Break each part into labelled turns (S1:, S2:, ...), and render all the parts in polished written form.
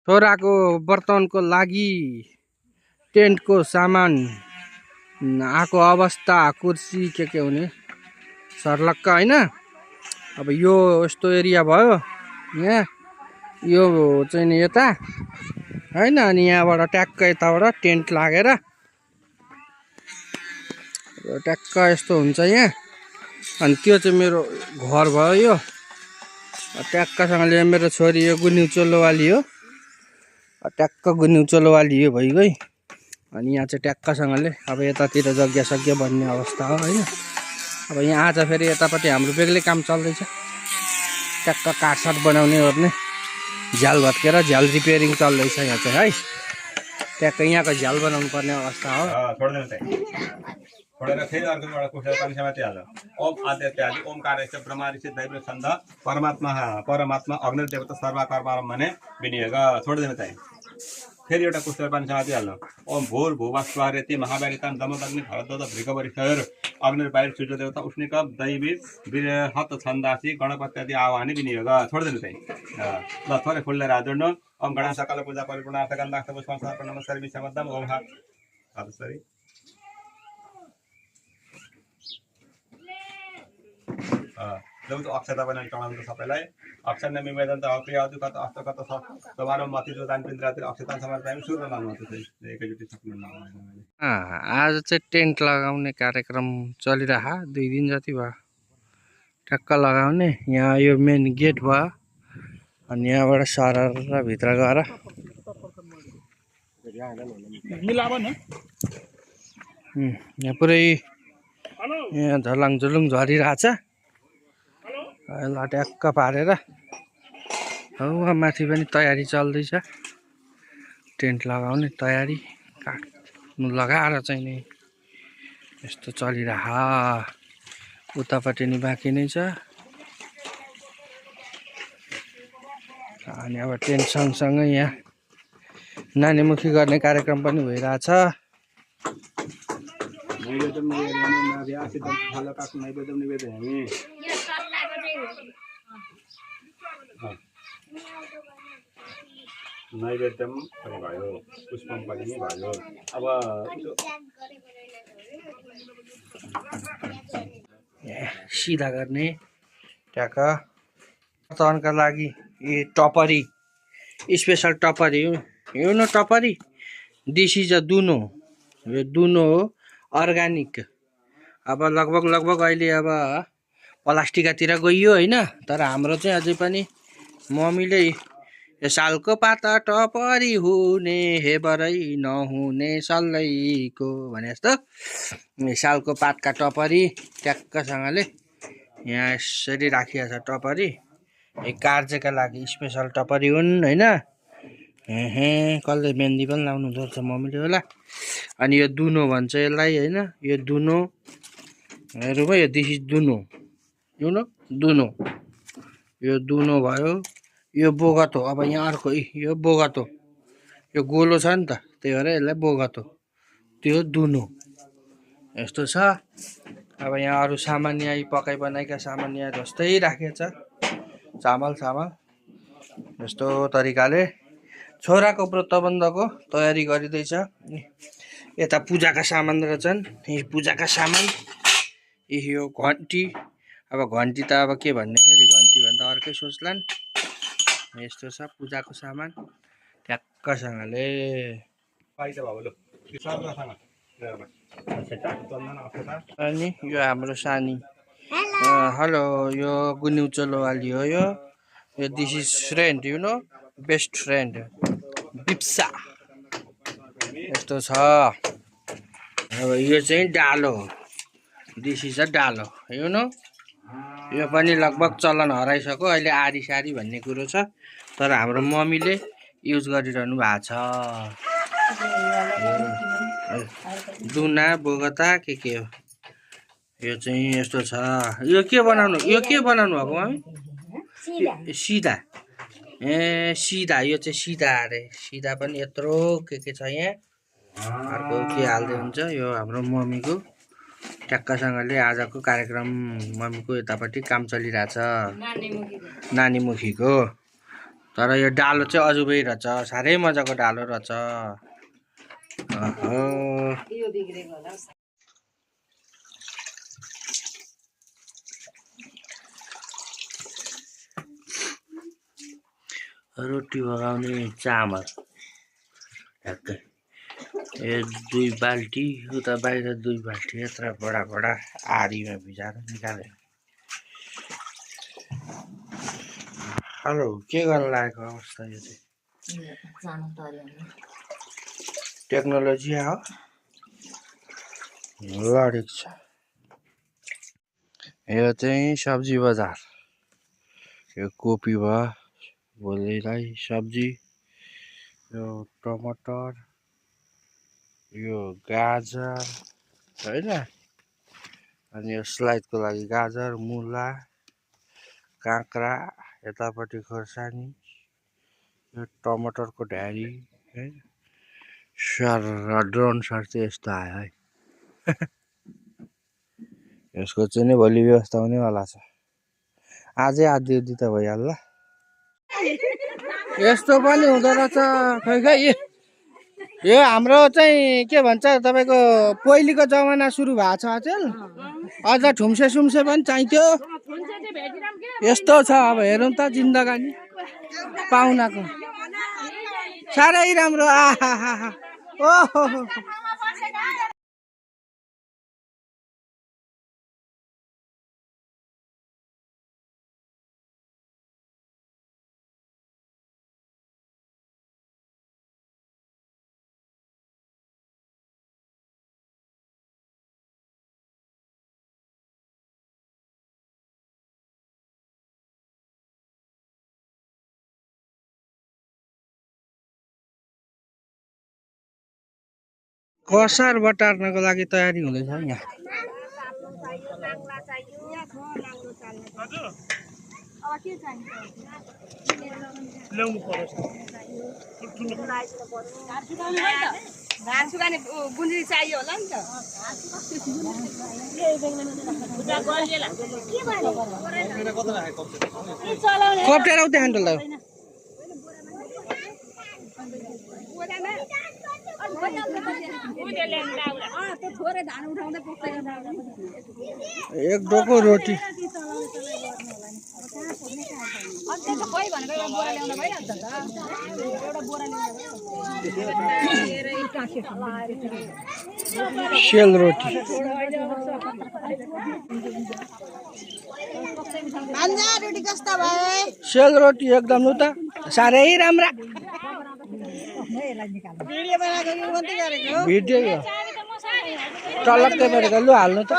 S1: छोराको वर्तमानको लागि टेन्टको सामान आको अवस्था कुर्सी के हुने सर्लक्क हैन। अब यो यस्तो एरिया भयो यहाँ यो चाहिँ नि यता हैन। अनि यहाँबाट ट्याक्क यताबाट टेन्ट लागेर ट्याक्क यस्तो हुन्छ यहाँ। अनि त्यो चाहिँ मेरो घर भयो। यो ट्याक्कसँगले मेरो छोरी यो गुन्यु चोलोवाली हो। ट्याक्क गुन्यु चोलोवाली यो भइगई। अनि यहाँ चाहिँ ट्याक्कसँगले अब यतातिर जग्गा सग्या बन्ने अवस्था हो हैन। अब यहाँ आज फेरि यतापट्टि हाम्रो बेग्लै काम चल्दैछ। ट्याक्क काठसाट बनाउने ओर्ने झ्याल भत्केर झ्याल रिपेयरिङ चल्दैछ यहाँ चाहिँ है। ट्याक्क यहाँको झ्याल बनाउनु पर्ने अवस्था हो।
S2: छोडेर फेरि अर्को एउटा कुसेर पनि समातिहाल्छ। ओम आदित्यादि ओमकार ब्रह्मादिश्य दैव छन्द परमात्मा अग्नि देवता सर्वकर्म भने विनियोग छोडिदिनु चाहिँ फेरि एउटा कुसेर पनि समातिहाल्नु। ओम भूर भूवास्वारेति महाभारितान दमदग्नि भरद्वाज भृगवरिष्ठर अग्नि बाहिर सूर्य देवता उष्णिक दैवी हत छन्दासी गणपति आदि आह्वानी विनियोग छोडिदिनु चाहिँ ल थोरै फुलले राजोड्नु। ओम गणेश सकल पूजा परिपूर्णार्थ गन्धाक्ष पुष्पं समर्पण नमस्कार विश्वमद्दम ओम हातसरी जब अक्षता बनाएर चढाउनु सबैलाई अक्षर निवेदन त प्रिय अदुकत अष्टकत सवारो मति जो दान पिन्द्रातिर अक्षता समर्पण सुरु नाम हो चाहिँ एकैचोटी सक्नु
S1: आज चाहिँ टेन्ट लगाउने कार्यक्रम चलिरहा 2 दिन जति भयो। ठ्याक्क लगाउने यहाँ यो मेन गेट भयो। अनि यहाँबाट सरर भित्र गएर यहाँ पुरै यहाँ झलाङ झुलुङ झरिरहेछ। ल ट्याक्क पारेर हौ माथि पनि तयारी चल्दैछ। टेन्ट लगाउने तयारी काट्नु लगाएर चाहिँ नि यस्तो चलिरहा। उतापट्टि नि बाँकी नै छ। अनि अब टेन्ट सँगसँगै यहाँ नानीमुखी गर्ने कार्यक्रम पनि भइरहेछ।
S2: नैवेद्यम पनि भयो पुष्पम पनि भयो। अब
S1: सिधा गर्ने ट्याक्क वर्तमानका लागि यो टपरी स्पेसल टपरी हो न टपरी। दिस इज अ दुनो। यो दुनो हो अर्ग्यानिक। अब लगभग अहिले अब प्लास्टिकतिर गइयो हैन। तर हाम्रो चाहिँ अझै पनि मम्मीले यो सालको पाता टपरी हुने हेबरै नहुने सल्लैको भने जस्तो सालको पातका टपरी ट्याक्कसँगले यहाँ यसरी राखिएको छ। टपरी यो कार्यका लागि स्पेसल टपरी हुन् हैन। कसले मेहन्दी पनि लाउनु पर्छ मम्मीले होला। अनि यो दुनो भन्छ यसलाई हैन। यो दुनो हेरौँ है। यो दिस इज दुनो। यो न दुनो यो दुनो भयो। यो बोगतो। अब यहाँ अर्को यो बोगतो। यो गोलो छ नि त त्यही भएर यसलाई बोगतो। त्यो दुनो यस्तो छ। अब यहाँ अरू सामान यहाँ पकाइ बनाइका सामान यहाँ जस्तै राखेको छ। चामल यस्तो तरिकाले छोराको व्रतबन्धको तयारी गरिँदैछ। यता पूजाका सामान रहेछन्। पूजाका सामान यो घन्टी। अब घन्टी त अब के भन्ने फेरि घन्टी भन्दा अर्कै सोच्लान्। यस्तो छ पूजाको सामान ट्याक्कसँगले। अनि यो हाम्रो सानी हेलो यो गुन्यु चोलोवाली हो। यो this is friend you know best friend Bipsa यस्तो छ। अब यो चाहिँ डालो। दिस इज अ डालो यु नो। यो पनि लगभग चलन हराइसक्यो। अहिले आरी सारी भन्ने कुरो छ। तर हाम्रो मम्मीले युज गरिरहनु भएको छ। दुना बोगता के हो यो चाहिँ यस्तो छ। यो के बनाउनु भएको मम्मी? सिधा सिधा। यो चाहिँ सिधा अरे। सिधा पनि यत्रो के छ यहाँ। अर्को के हाल्दै हुन्छ। यो हाम्रो मम्मीको ट्याक्कसँगले आजको कार्यक्रम मम्मीको यतापट्टि काम चलिरहेछ नानीमुखीको। तर यो डालो चाहिँ अजुबै रहेछ, साह्रै मजाको डालो रहेछ। रोटी पकाउने चामल ठ्याक्कै यो 2 बाल्टी, उता बाहिर 2 बाल्टी, यत्र बडा बडा आरीमा भिजाएर निकाल्यो। हेलो, के गर्न लागेको अवस्था यो चाहिँ? टेक्नोलोजी हो लडेको छ। यो चाहिँ सब्जी बजार, यो कोपी भयो, भोलिलाई सब्जी, यो टमाटर, यो गाजर हैन, अनि यो स्लाइडको लागि गाजर, मुला, काँक्रा, यतापट्टि खोर्सानी, यो टमाटरको ढ्यारी है। सर ड्रोन सर चाहिँ यस्तो आयो है। यसको चाहिँ नि भोलि व्यवस्था हुनेवाला छ। आजै आधी त भइहाल्ला। यस्तो पनि हुँदो रहेछ खै खै। यो हाम्रो चाहिँ के भन्छ तपाईको पहिलेको जमाना सुरु भएको छ अचेल। अझ ठुम्से सुम्से पनि चाहिन्थ्यो। यस्तो छ अब हेरौँ त जिन्दगानी पाहुनाको। साह्रै राम्रो। आहा ओहो कसार बटार्नको लागि तयारी हुँदैछ यहाँ।
S3: धान सुकाउने गुन्द्री चाहियो होला नि त।
S1: कप्टेर उतै ह्यान्डल लाग्यो। एक डोको रोटी। सेल रोटी। सेल रोटी एकदम नु त साह्रै राम्रा। भिडियो टलक्कै परेको लु हाल्नु त।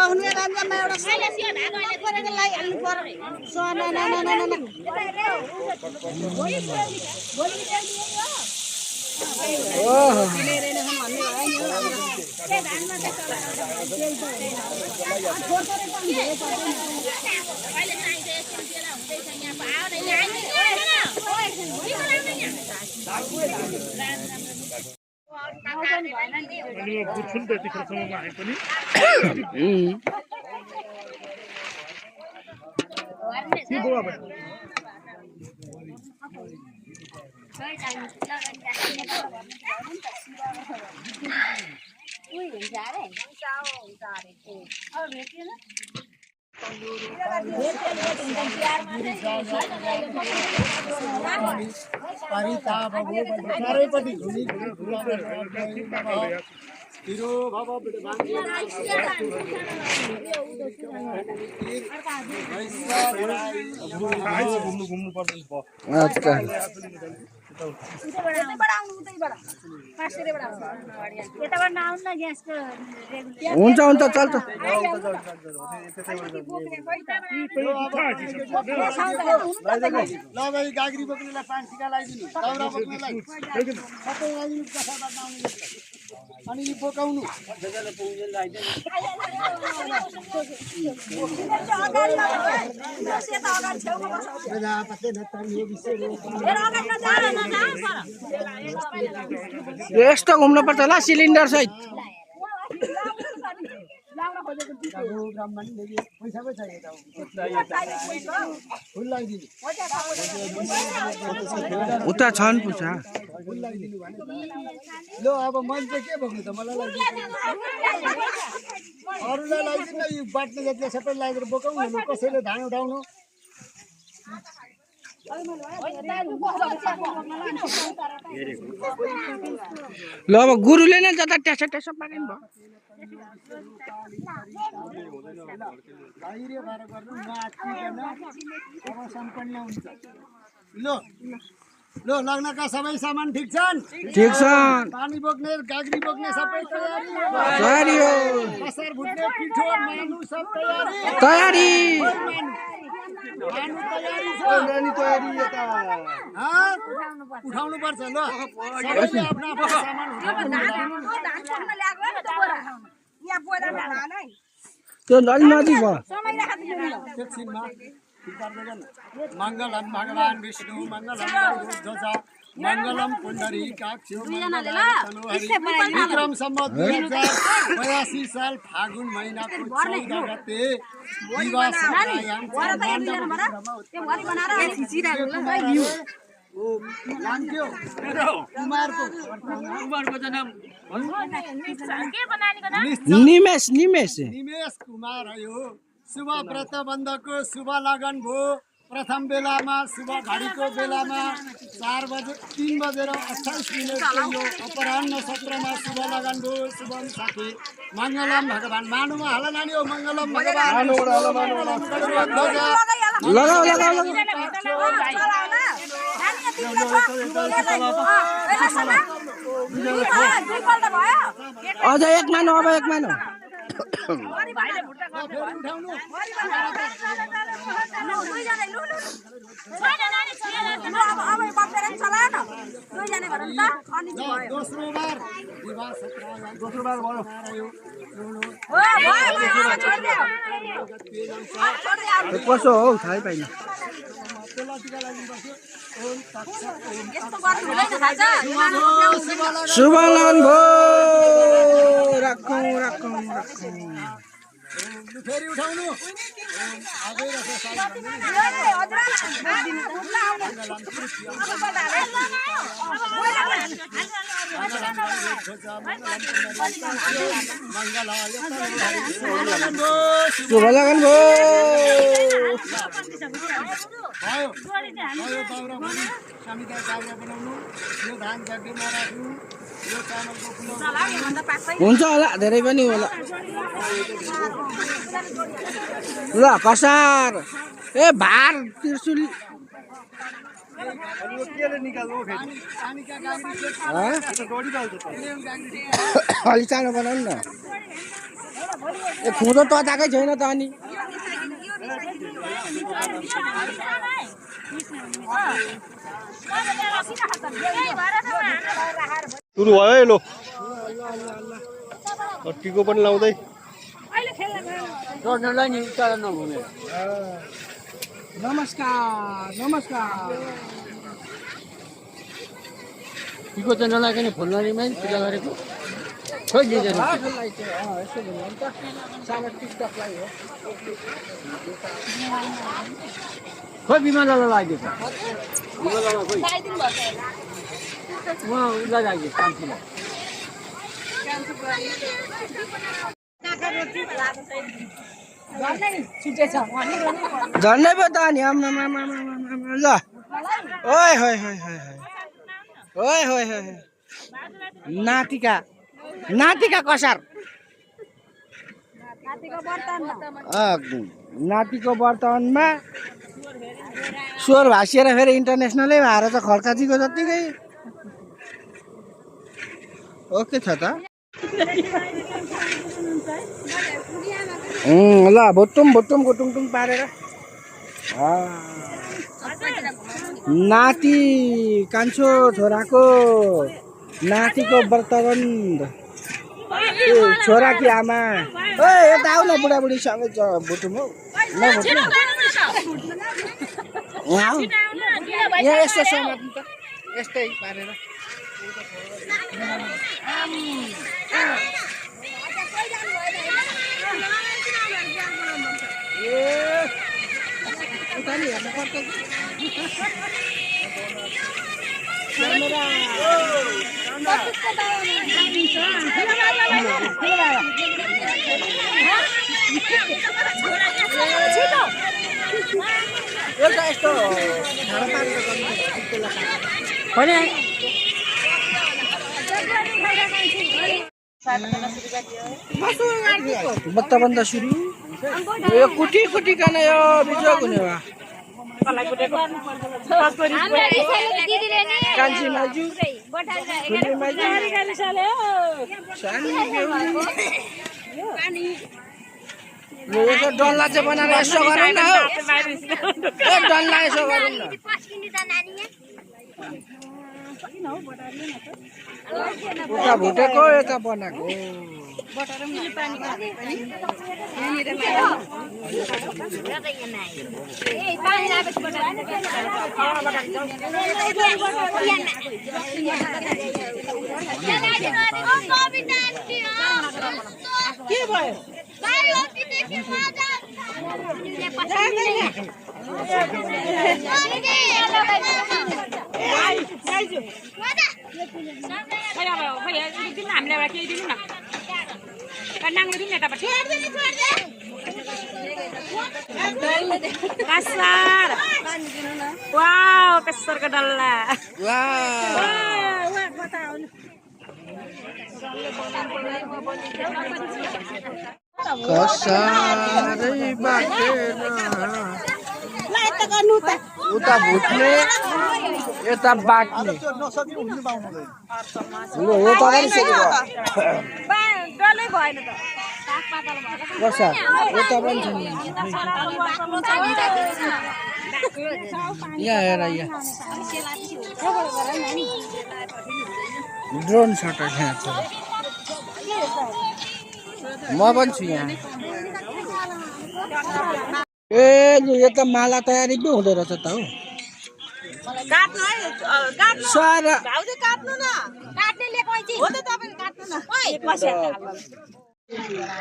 S1: हुन्छ हुन्छ चल्छ।
S4: अनि यो बोकाउनु
S1: यस्तो घुम्नु पर्छ होला सिलिन्डर सहित। उता छन् पुछा
S4: लो अब मैले चाहिँ के भन्नु त मलाई अरूलाई लगाइदिनु यो बाट्ने जतिलाई सबै लगाएर बोकाउनु न कसैले धान उठाउनु
S1: ल अब गुरुले नै जता ट्यासा ट्यासा पारिनु भयो
S4: धैर्य भएर गर्नु नआत्तिकन अब सम्पन्न हुन्छ लो लो लग्नका सबै सामान ठिक छन्
S1: ठिक छन्
S4: पानी बोक्ने गाग्री बोक्ने सबै तयारी
S1: तयारी हो
S4: कसर भुट्ने पिठो मानु सब तयारी
S1: तयारी
S4: मानु तयारी छ
S2: नानी तयारी यता
S4: उठाउनु पर्छ ल सबैले आफ्नो आफ्नो सामान
S1: त्यो अलि नजिक भयो
S4: एकछिनमा मङ्गलम भगवान विष्णु मङ्गलम ध्वज मङ्गलम पुण्डरीकाक्ष विक्रम सम्वत 2082 साल फागुन महिनाको 14 गते विवाह
S1: निमेश निमेश
S4: निमेश कुमार हो शुभ व्रत बन्धको शुभ लगन भयो प्रथम बेलामा शुभ घडीको बेलामा 3 बजेर 28 मिनेटको यो अपराह्न सत्रमा शुभ लगन भयो शुभम साथी मङ्गलम भगवान मानुमा हाल नानी हो मङ्गलम भगवान
S1: लगाऊ लगाऊ अझ एक मानु अब एक मानु
S4: दोस्रो बार
S1: कसो हौ थाहै पाइन शुभ लगन भो राखौँ राखौँ राखौँ
S4: फेरि उठाउनु
S1: शुभ लगन भो
S4: भयो दाउरा पनि समिता दाउरा बनाउनु यो धान जग्गेमा राख्नु यो चामलको
S1: हुन्छ होला धेरै पनि होला ल कसार ए भार त्रिशुल अलि सानो बनाउनु न ए खुँदो तताकै छैन त अनि
S2: सुरु भयो है लो टिको पनि लाउँदै
S1: नमस्कार नमस्कार
S4: टिको चाहिँ नलागिने फोन नरिमै पूजा गरेको खोइ दिँदैन खोइ बिमारलाई लाग्यो उहाँ उसलाई लाग्यो कान्छीलाई
S1: झन्डै पो त नि ल ओइ होइ होइ होइ होइ होइ होइ नातिका नातिका कसार नातिको वर्तमानमा स्वर भाँसिएर फेरि इन्टरनेसनलै भएर त खड्काजीको जत्तिकै ओके छ त ल भुटुम भुटुम गुटुङटुङ पारेर नाति कान्छो छोराको नातिको व्रतबन्ध छोरा कि आमा ओ यता आऊ न बुढाबुढीसँगै भुटुम हौ ल भुटुम यहाँ यस्तो समात्नु त यस्तै पारेर एउटा यस्तो भने बत्ता सुरु यो कुटी कुटी खाना यो बिजुवा हुने वा कान्छी माजु ठुली माजु सानी यो यसो डल्ला चाहिँ बनाएर यसो गरौँ न हौ ए डल्ला यसो गरौँ न उता भुटेको यता बनाएको के भयो
S3: Wow, kesar ke dalam.
S1: कसारै बाटेन उता भुट्ने यता बाट्ने हो कसा यता पनि छ यहाँ हेर यहाँ ड्रोन सट यहाँ छ म पनि छु यहाँ ए यो त माला तयारी पो हुँदो रहेछ त हौ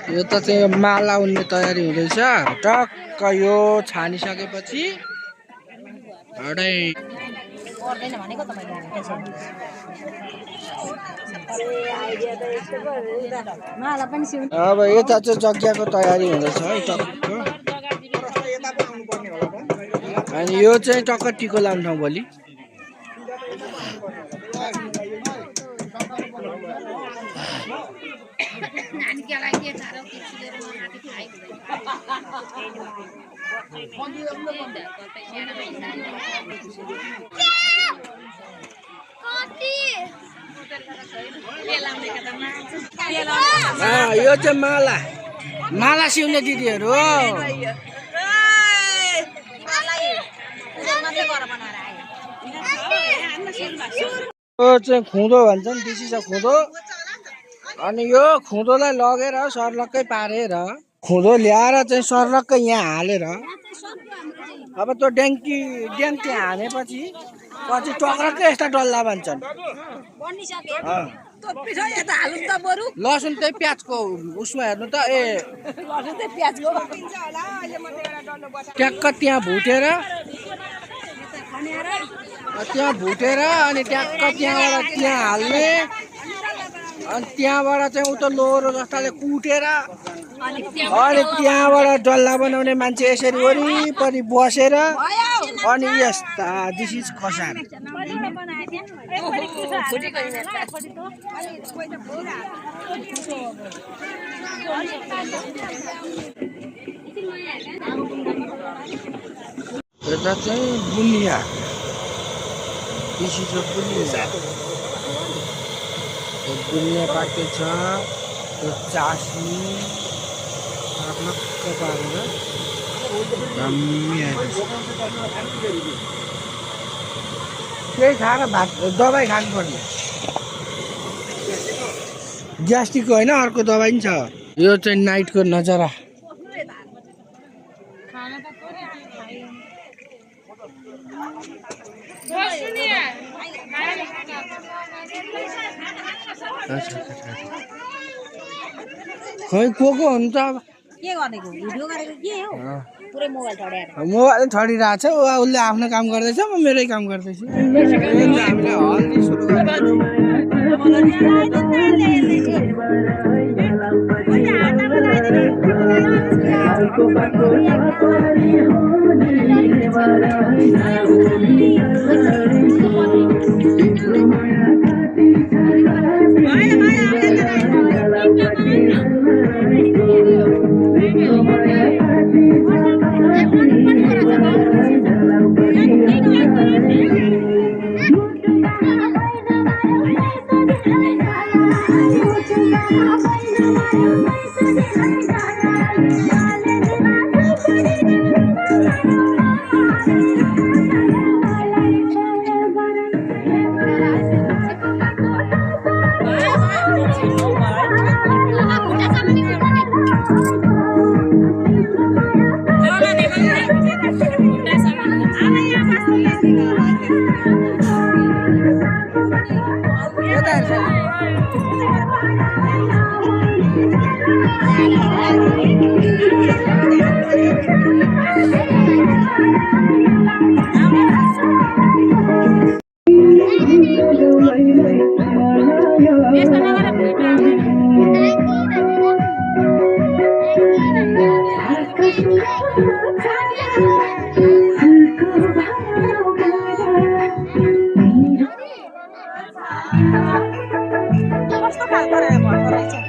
S1: यो त चाहिँ माला उन्ने तयारी हुँदैछ टक्क यो छानिसकेपछि अब यता चाहिँ जग्गाको तयारी हुँदैछ है टक्क अनि यो चाहिँ टक्क टिको लाउने ठाउँ भोलि यो चाहिँ माला माला सिउने दिदीहरू हो यो चाहिँ खुँदो भन्छन् दिसी छ खुँदो अनि यो खुँदोलाई लगेर सर्लक्कै पारेर खुँदो ल्याएर चाहिँ सर्लक्कै यहाँ हालेर अब त्यो ड्याङ्की हानेपछि पछि टक्रक्कै यस्ता डल्ला भन्छन् लसुन चाहिँ प्याजको उसमा हेर्नु त ए ट्याक्क त्यहाँ भुटेर अनि ट्याक्क त्यहाँबाट त्यहाँ हाल्ने अनि त्यहाँबाट चाहिँ उता लोहोरो जस्ताले कुटेर अनि त्यहाँबाट डल्ला बनाउने मान्छे यसरी वरिपरि बसेर अनि यस्ता दिस इज कसार यता चाहिँ बुनिया दिस इज बुनिया पाकेको छ त्यो चास्नी नक्क पारेर दामी आएछ त्यही खाएर भात दबाई खानुपर्ने ग्यास्ट्रिकको होइन अर्को दबाई पनि छ यो चाहिँ नाइटको नजारा खै को हुन्छ अब
S3: के गरेको भिडियो गरेको के हो पुरै मोबाइल ठड्याएर
S1: मोबाइल छडिरहेको छ उसले आफ्नो काम गर्दैछ म मेरै काम गर्दैछु हामीले हल्दी सुरु
S3: कस्तो खालको भएको रहेछ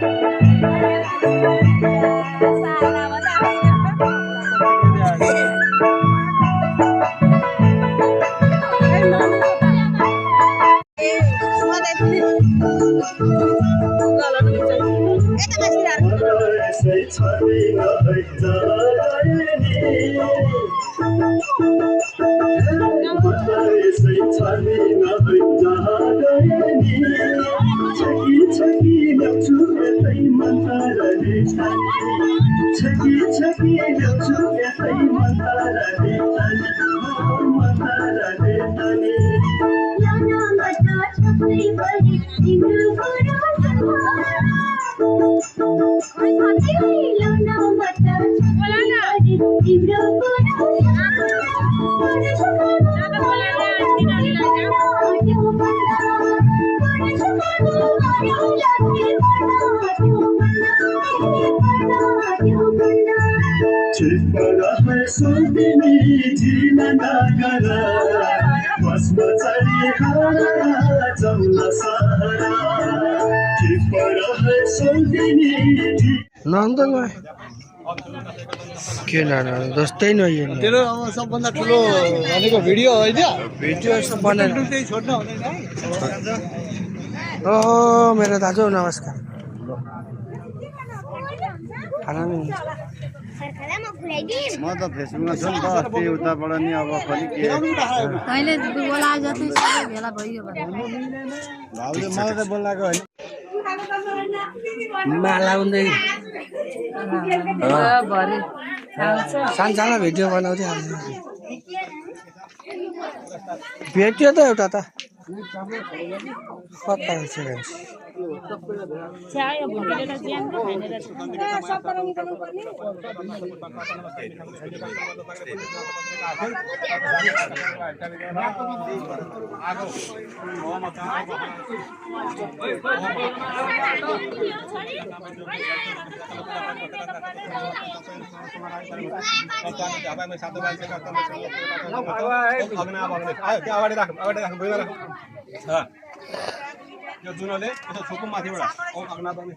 S3: के जस्तै नयाँ
S4: तेरो अब सबभन्दा ठुलो भनेको भिडियो होइन
S1: भिडियो यस्तो बनाएर
S4: त्यही छोड्न हुँदैन है
S1: ओहो मेरो दाजु नमस्कार खाना नि
S5: म त फेसबुकमा छु नि त अस्ति उताबाट नि अब खोली के
S3: अहिले बोला जति सबै भेला भइयो भने
S5: भाउले मलाई त बोलाएको होइन
S1: माला उन्दै सानसानो भिडियो बनाउँदै भेट्यो त एउटा त कता रहेछ
S2: यो जुनले यसो छोकुम माथिबाट ओम अग्नादम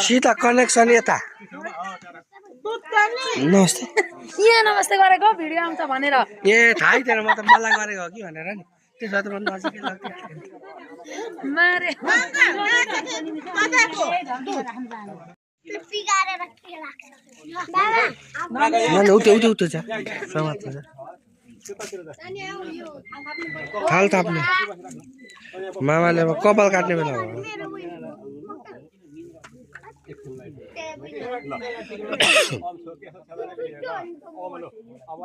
S1: सीधा कनेक्सन यता नमस्ते
S3: यहाँ नमस्ते गरेको भिडियो आउँछ भनेर
S1: ए थाहै थिएन म त मलाई गरेको हो कि भनेर नि त्यसो त भन्नु नजिकै लाग्थ्यो
S3: मारे
S1: उठ्यो उठ्यो उठ्यो छ समात्नु छ थाल थाप्ने मामाले अब कपाल काट्ने बेला हो
S2: एकछिनलाई ल ओम सोके छदाने बिनेगा ओम लो अब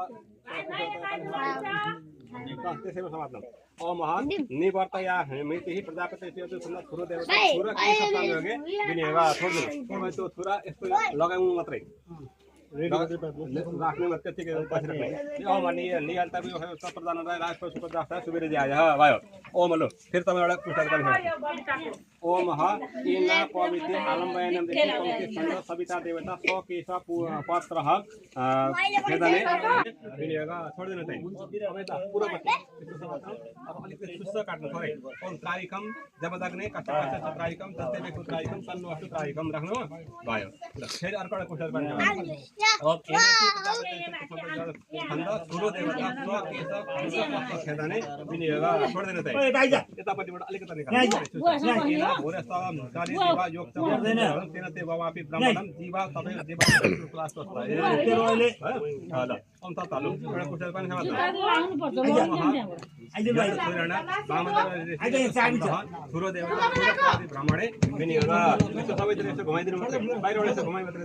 S2: त्यसैमा समाप्त ओम निवर्तया मृतिः प्रजापति सुन्दर थुरो देवता थुरा के सब काम होगे बिनेगा छोड दे त्यो थुरा यस्तो लगाउनु मात्रै राख्ने मात्रै त्यतिकै बसिरहेको ओम निहाल्ता पनि प्रधान राजको सुप्रदास्ता सुबेरे आयो भयो ओम लो फेरि तपाईँ एउटा पुस्तक पनि ओम इन पवित्र आलम्बयनम देखि सविता देवता स केश पत्र खेदाने बिनेगा छोड्दिनु चाहिँ तपाईँ त पुरो अब अलिकति सुस्त काट्नु पऱ्यो ओम त्रायिकम जबदाग्ने कष्टकष्ट त्रायिकम तस्तेको त्रायिकम तन्वस्तु त्रायिकम राख्नु भयो ल फेरि अर्को एउटा पुस्तक पनि ओके छन्द ठुलो देवता स केश पत्र खेदाने बिनेगा छोड्दिनु चाहिँ यतापट्टिबाट अलिकति निकाल्नु भोरेस्तवम काली देवा योग तेनते भवापि ब्रह्मणम जीवा सबै देवा क्लास ल ओम तत्तालु एउटा पुस्तक पनि समाप्त ठुलो देवता ब्राह्मणे विनियोग यस्तो सबैतिर यसो घुमाइदिनु मात्रै बाहिरबाट यसो घुमाइ मात्रै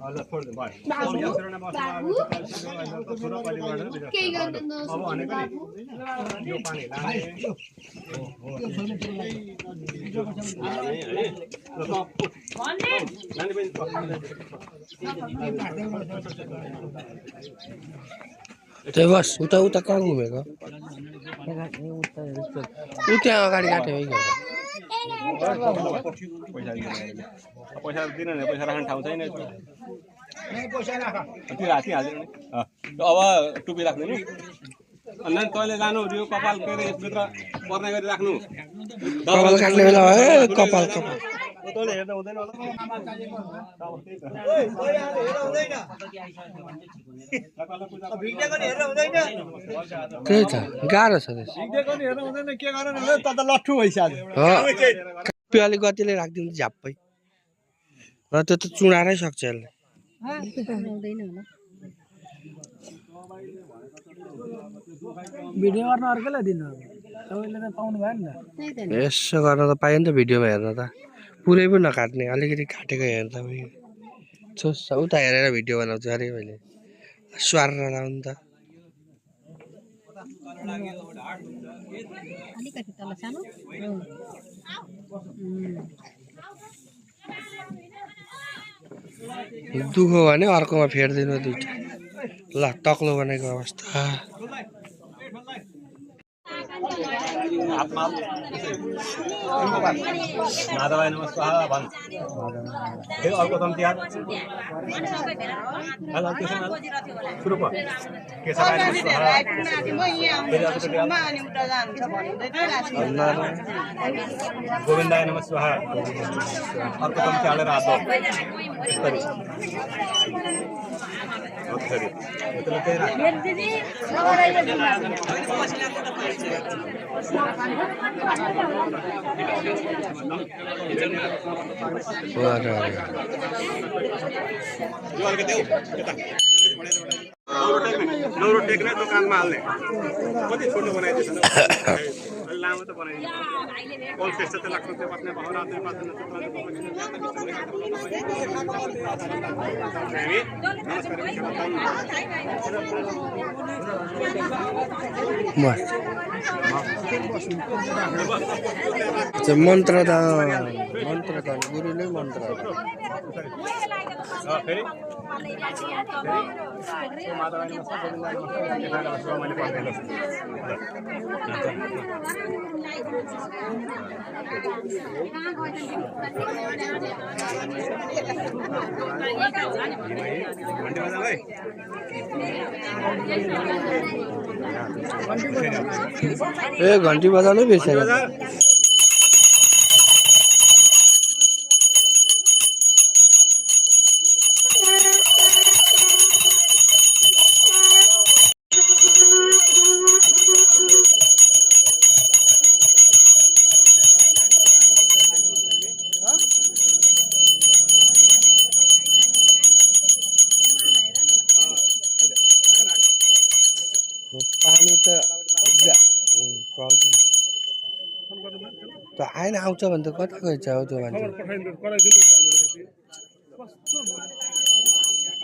S2: ल छोड्नु भयो ठुलो परिवार अब भनेको नि यो पानी लाने
S1: त्यही बस उता उता कहाँ घुमेको त्यहाँ अगाडि काट्यो
S2: पैसा दिनु नि पैसा राख्ने ठाउँ छैन त्यो हाती हाल्दैन नि अब टुपी राख्नु नि अनि तैँले लानु यो कपाल के अरे यसभित्र पर्ने गरी राख्नु
S1: कपाल काट्ने बेला भयो कपाल कपाल
S2: तैँले हेर्दा हुँदैन होला
S1: त्यही त गाह्रो छ
S4: के गर्नु त लट्ठु भइसक्यो
S1: अलिक गतिले राखिदिनु झ्याप्पै र त्यो त चुडारै सक्छ यसले
S4: भिडियो गर्न अर्कैलाई दिनु तपाईँले त पाउनु भयो नि त
S1: यसो गर्न त पायो नि त भिडियोमा हेर्न त पुरै पनि नकाट्ने अलिकति काटेको हेर्दा छोस् उता हेरेर भिडियो बनाउँछु अरे मैले स्वार लाउनु त
S3: अलिकति तल सानो
S1: दुखो भने अर्कोमा फेर्दिनु दुइटा ल तक्लो बनेको अवस्था
S2: माधवाय नमः स्वाहा भन् फेरि अर्को तम त्याग हेलो त्यसमा सुरु प केशवाय नमः स्वाहा फेरि अर्को त्याग गोविन्दाय नमः स्वाहा अर्को तम चालेर आतो ओके यत्रो त्यही राख नौरो टेक्ने दोकानमा हाल्ने कति छोटो बनाइदिएछ लामो त बनाइदिनु ओल त्यस्तो त लाग्छ त्यो बस्ने भावना त्यो पाछन
S1: मन्त्र त गुरुले मन्त्र
S2: फेरि माधवाय नमः गोविन्दाय नमः मैले पढ्दै
S1: ए घन्टी बजाउनै बिर्सेको पानी त आएन आउँछ भने त कता गएछ हो त्यो मान्छे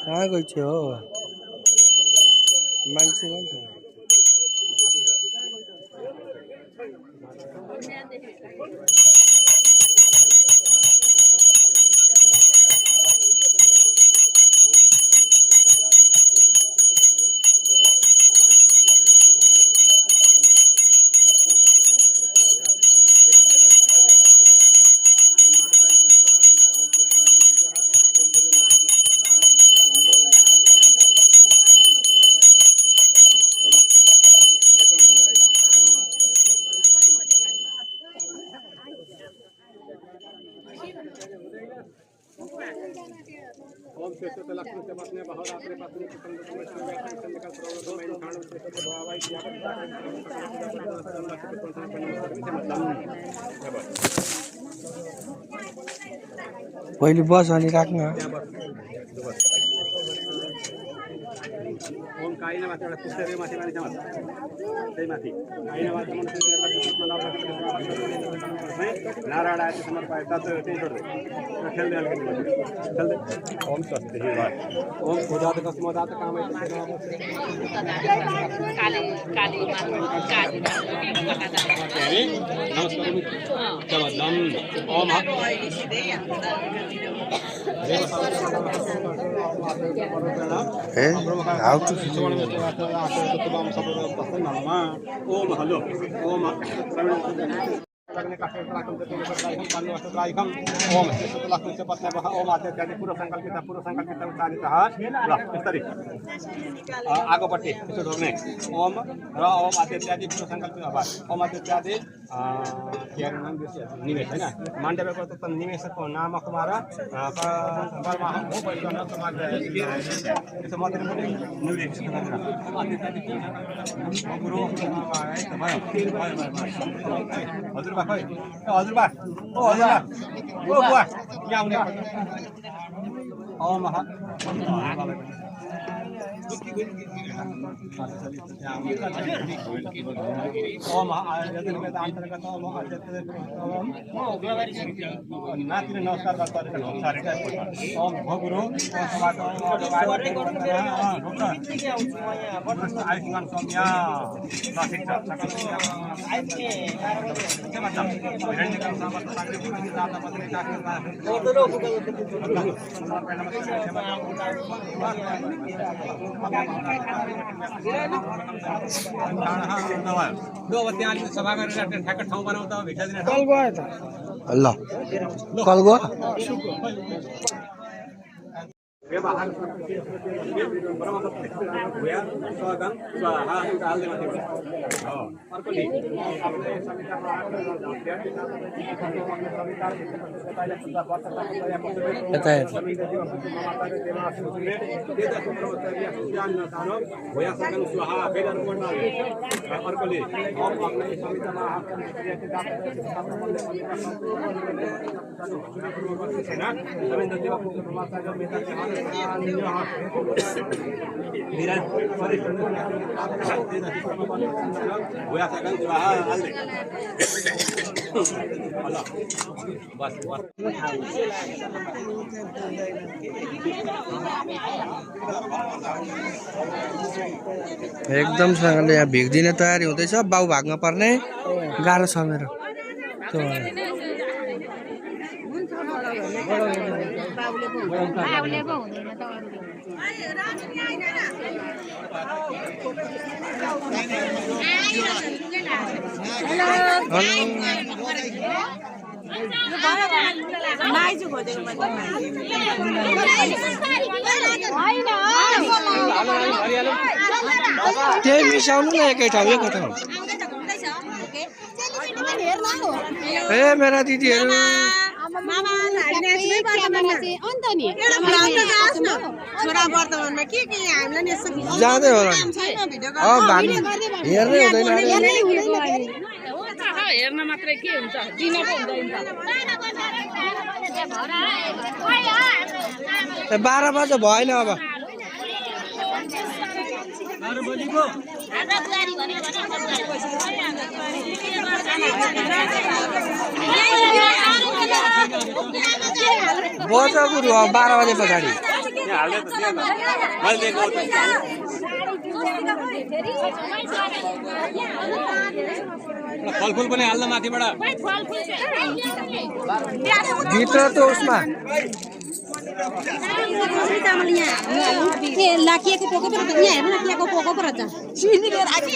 S1: कहाँ गएछ हो मान्छे मान्छे
S2: ओम श्रेष्ठ लक्ष्मी से पत्नी बहुरात्रि पत्नी
S1: पहिले बस अनि राख्न
S2: ओम काइना माथि एउटा पुस्तकले माथि माथि जमा त्यही माथि काइना माथि नारायण आएछ समर्पय तत् त्यही छोड्दै खेल्दै खेल्दै ओम स्वस्ति ओम खुदात कस्मदात कामै काली काली नमस्कार चमदम ओम
S1: how to
S2: ओम हलो ओम ओम लक्ष्मी से पत्नी ओम आद्य पूर्व संकल्पित उच्चारितः ल यसरी आगोपट्टि यसो ढोक्ने ओम र ओम आद्य इत्यादि पूर्व संकल्पित भए ओम आद्य इत्यादि निवेश होइन माण्डव्यको त निवेशको नाम कुमार यसो मात्रै निवेश हजुरबा खै हजुरबा ओ हजुरबा ओ बुवा यहाँ आउने ओम ओम अन्तर्गत ओम नातिले नमस्कार ओम भगुरु आयुष्मान सौम्या त्यहाँ सभा गरेर ठ्याक्क ठाउँ बनाउँदा भिक्षा दिने ठाउँ
S1: ल कल गयो
S2: व्यवहार
S1: एकदम सँगले यहाँ भिग्दिने तयारी हुँदैछ बाउ भाग्न पर्ने गाह्रो छ मेरो त्यही मिसाउनु न एकै ठाउँ एकै ठाउँ ए मेरा दिदीहरू जाँदै होला हेर्नै हुँदैन
S3: हेर्न मात्रै के हुन्छ दिन पो हुँदैन
S1: 12 बजे भएन अब
S2: 12 बजेको
S1: बज गुरु 12 बजे पछाडि
S2: फलफुल पनि हाल्न माथिबाट
S1: भित्र त उसमा
S3: लाखिएको पोको पर यहाँ हेर्नु न त्यहाँको पोको पर छ चिनी लिएर आकी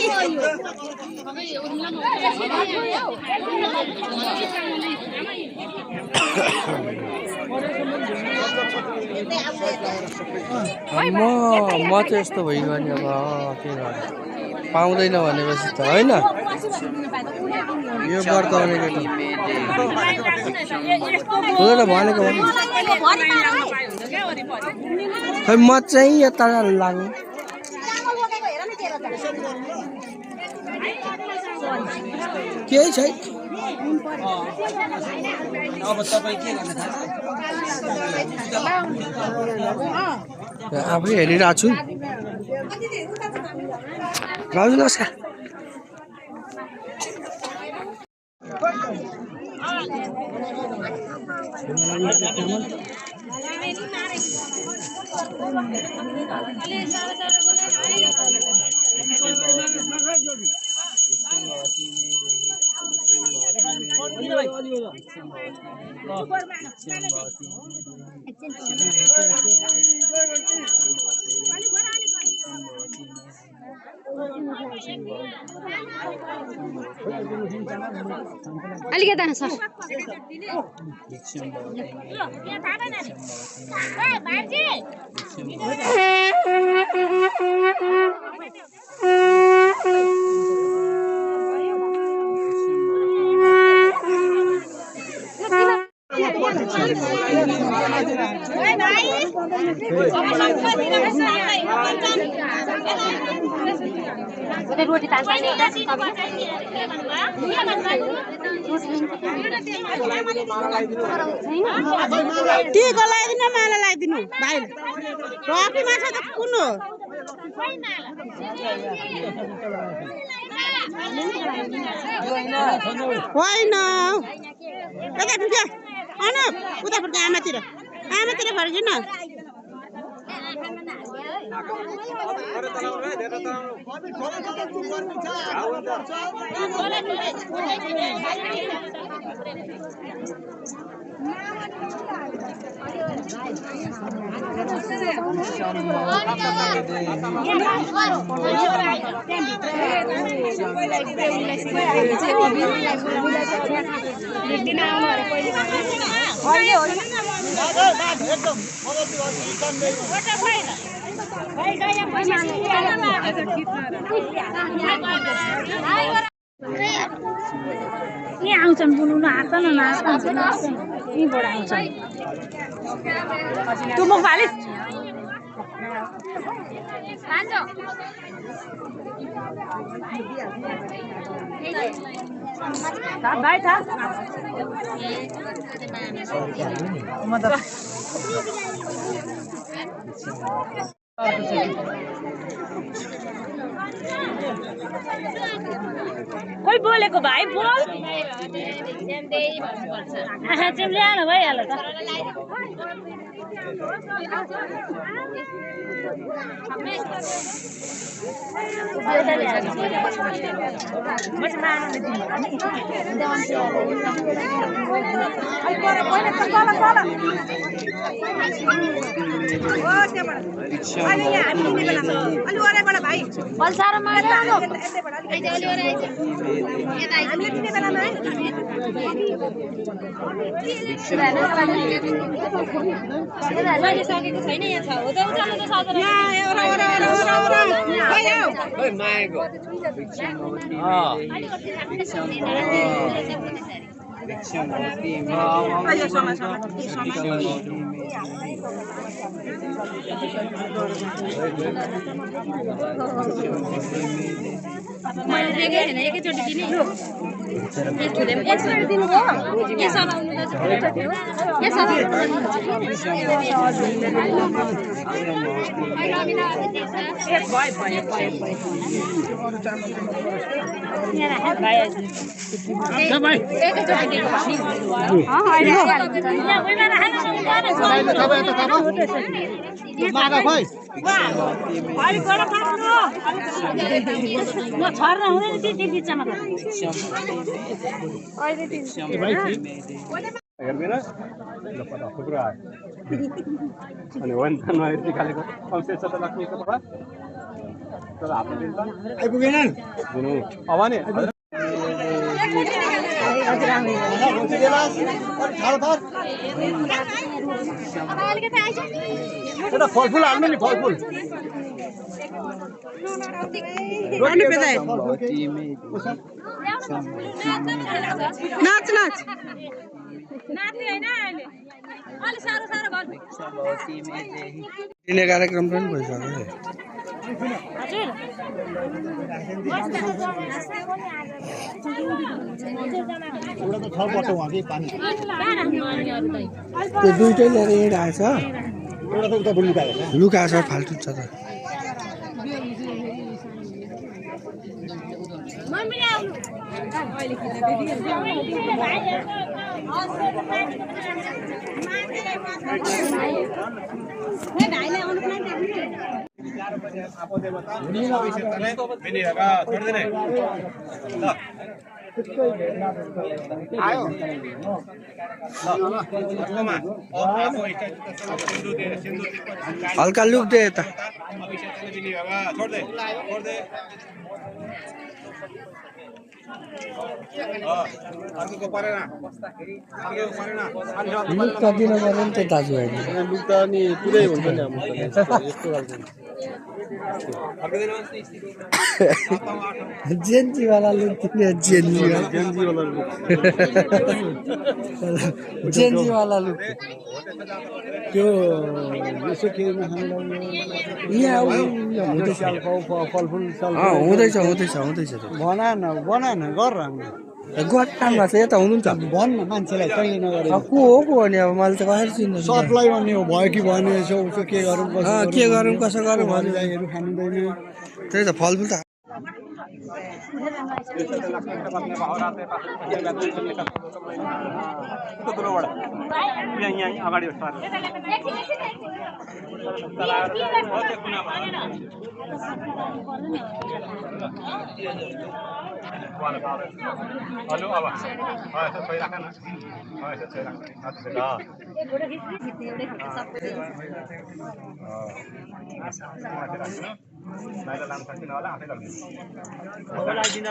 S1: म चाहिँ यस्तो भइगयो नि अब के गर्नु पाउँदैन भनेपछि त होइन यो वर्तमाने केटा भनेको खै म चाहिँ यता लाग्नु केही छैन अब तपाईँ के गर्न आफै हेरिरहेको छु भाउजू नमस्कार
S3: अलिकता सर रोटी तान्छ टीको लगाइदिनु माला लगाइदिनु भाइ रकी माछा त कुन हो होइन उतापट्टि आमातिर फर्किन यहाँ आउँछन् बुनु हाल्छन् यहीँबाट आउँछन् तँ मुख फालिस भाइ था कोही बोलेको भाइ बोल चिम्ले आएर भइहाल्यो त
S6: मैले देखेँ हैन एकैचोटि दिने एकचोटि दिनुभयो के सराउनु त एकचोटि हो के सराउनु
S2: हेर्दैन ल पता थुप्रो आयो अनि हो नि त नहेर्दै खालेको अवशेष त लक्ष्मीको पता तर हातले दिन्छ
S4: आइपुगेनन्
S2: दिनु अब नि
S4: एउटा फलफुल हाल्नु नि फलफुल
S3: नाच नाच
S1: दिने कार्यक्रम पनि भइसक्यो
S4: एउटा त छ बटो वहाँ कि पानी
S1: त्यो दुइटै लिएर यहीँ आएछ
S4: एउटा त उता लुकाएको छ
S1: लुकाएको छ फाल्टु छ त हल्का लुक दे यता लुक त दिन पर्यो नि त दाजुभाइले
S5: लुक त अनि पुरै हुन्छ नि हाम्रो यस्तो खालको
S1: जेन्जीवाला लुक दिने जेन्जीवाला लुक
S4: त्यो यसो के खानुलाई
S1: यहाँ
S4: हुँदैछ फलफुल
S1: हुँदैछ हुँदैछ हुँदैछ
S4: बना न गर राम्रो
S1: गट्टामा छ यता हुनुहुन्छ
S4: भन्न मान्छेलाई कहिले नगरे
S1: को हो अनि अब मैले त कसरी चिन्नु
S4: सप्लाई गर्ने हो भयो कि भएन यसो उसो के गरौँ
S1: के गरौँ कसो गरौँ
S4: हामीहरू खानुहुँदैन
S1: त्यही त फलफुल त
S2: अगाडि हेलो अब सबै राख न सबै राख नाइला लान सक्दिन होला आफै लग्दिनु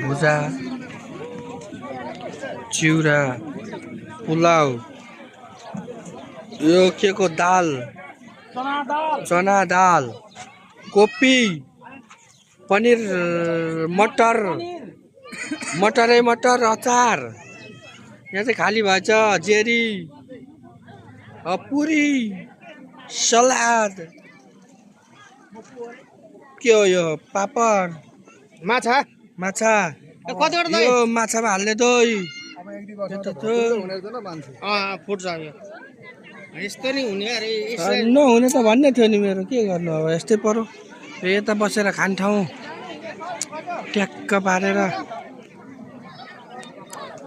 S1: भुजा चिउरा पुलाउ यो के को दाल चना दाल कोपी पनिर मटर मटरै मटर अचार यहाँ चाहिँ खाली भएछ जेरी पुरी सलाद के हो यो पापड
S4: माछा
S1: माछा यो माछामा हाल्ने दही
S4: फुट्छ यस्तो नि हुने अरे
S1: नहुने त भन्ने थियो नि मेरो के गर्नु अब यस्तै पर्यो यता बसेर खाने ठाउँ ट्याक्क पारेर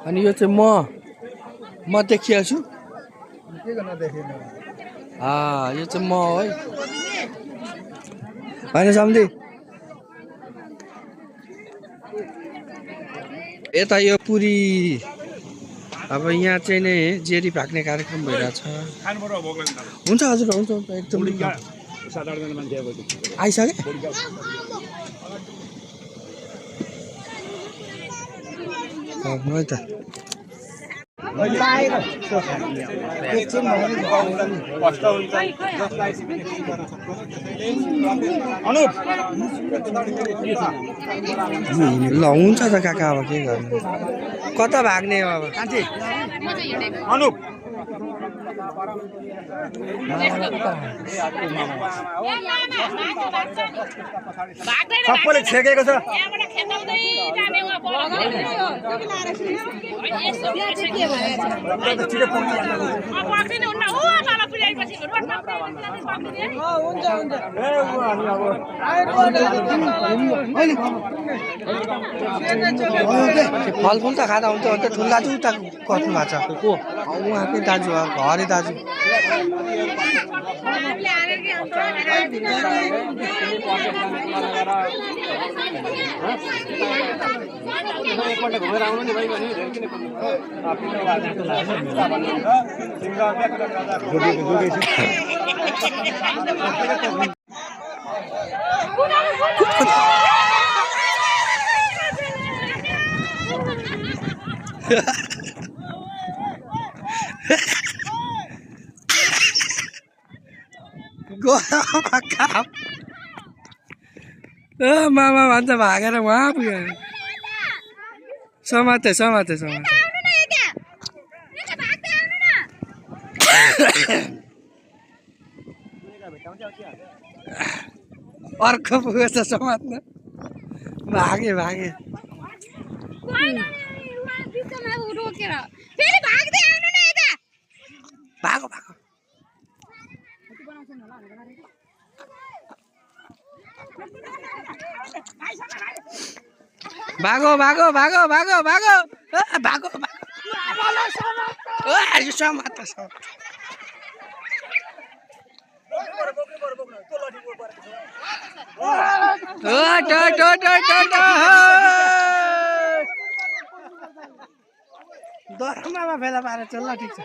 S1: अनि यो चाहिँ म देखिएको छु यो चाहिँ म हो है होइन सम्झी यता यो पुरी अब यहाँ चाहिँ नै जेरी भाग्ने कार्यक्रम भइरहेछ हुन्छ हजुर हुन्छ एकदम आइसक्यो है त ल हुन्छ त काका अब के गर्नु कता भाग्ने अब
S2: अनुप सबैले छेकेको छ
S1: फलफुल त खाँदा हुन्छ अन्त ठुलो दाजु उता कट्नु भएको छ उहाँकै दाजु घरे दाजु मामा भन्छ भागेर उहाँ पुग्यो समाते अर्को पुगेछ समात्न भागे
S6: रोकेर फेरि भाग्दै आउनु न यता
S1: भागो समात दरमा फेला पारेछ ल ठिक छ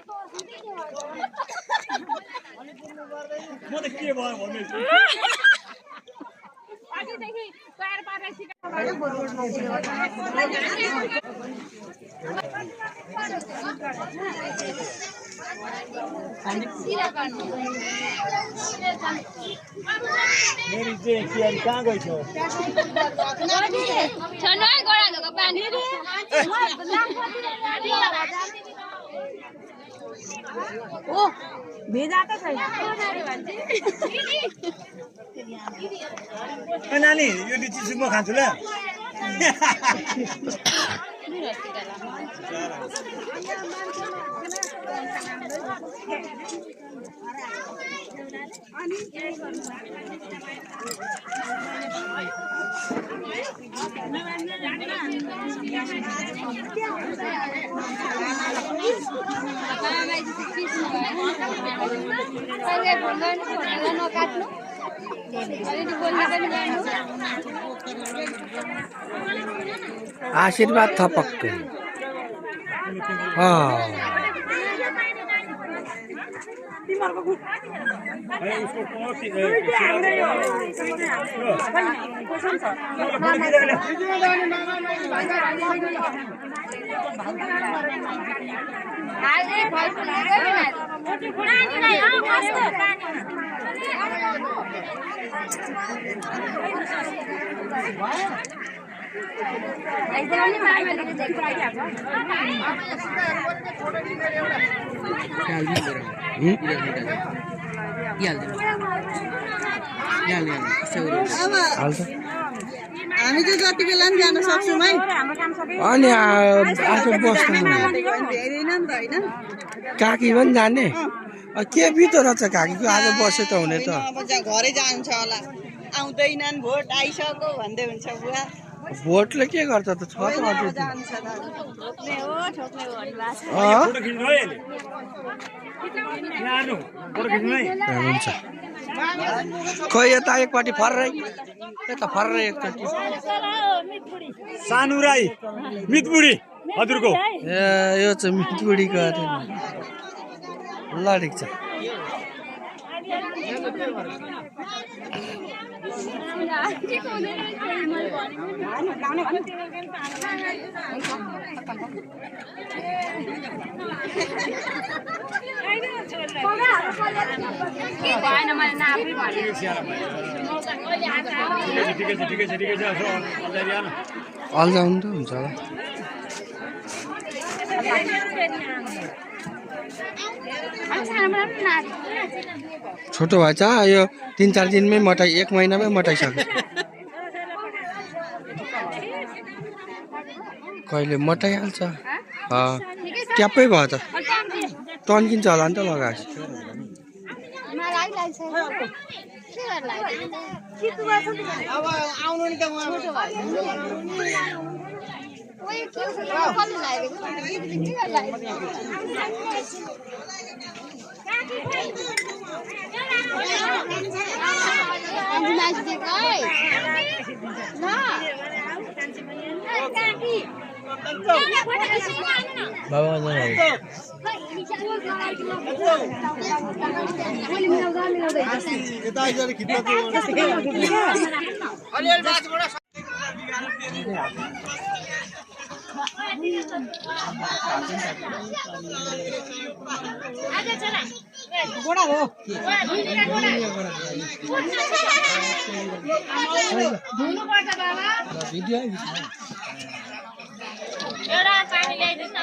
S2: म त के भयो भन्नु मेरी चाहिँ कहाँ गई छ
S3: ओ भेजा त छैन
S2: नानी यो लिची सुप म खान्छु ल
S1: आशीर्वाद थपक्कै
S3: हामी चाहिँ जति बेला पनि जान सक्छौँ है
S1: अनि आफू बस्नु
S3: धेरै नि त होइन
S1: काकी पनि जाने के बितो रहेछ काकीको आज बस्यो त हुने त
S3: अब घरै जान्छ होला आउँदैनन् भोट आइसक्यो भन्दै हुन्छ बुवा
S1: भोटले के गर्छ त छ त अझै
S3: जान्छ त ठोक्ने हो
S1: हुन्छ खोइ यता एकपट्टि फर्रै यता फर्रै एकचोटि
S2: सानु राई मितबुढी हजुरको
S1: ए यो चाहिँ मितबुढीको अरे ल ठिक छ अल्झाउनु त हुन्छ होला छोटो भएछ यो 3-4 दिनमै मटाइ 1 महिनामै मटाइसक्यो कहिले मटाइहाल्छ ट्याप्पै भयो त तन्किन्छ होला नि त लगाएछ
S3: गोडा हो धुनु पर्छ बाबा भिडियो एउटा पानी ल्याइदिनु न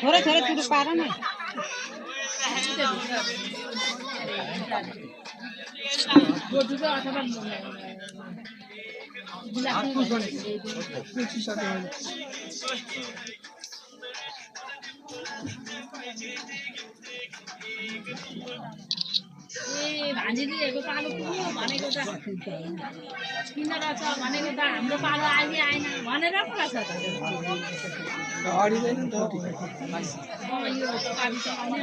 S3: थोरै थोरै चुरु पार न भान्जीले पालो पुग्यो भनेको त किन रहेछ भनेको त हाम्रो पालो आगे आएन भनेर पो रहेछ त
S1: अडिदैन नि त
S3: यो पानी चलाउने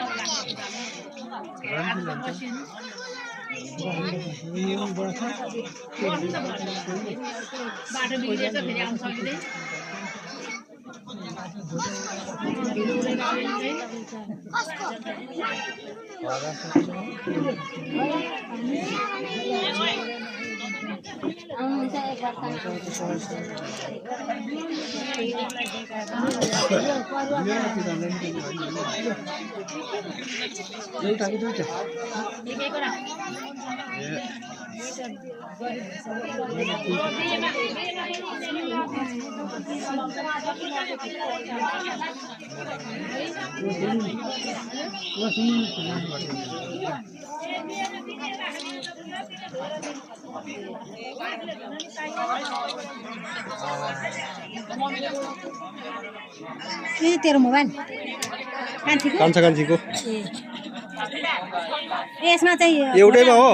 S3: बाटो बिग्रिएछ फेरि आउनु सकिँदैन
S1: एउटा कि दुईटा
S6: ये तेरो मोबाइल
S1: कान्छाकान्छीको
S6: यसमा चाहिँ
S1: एउटैमा हो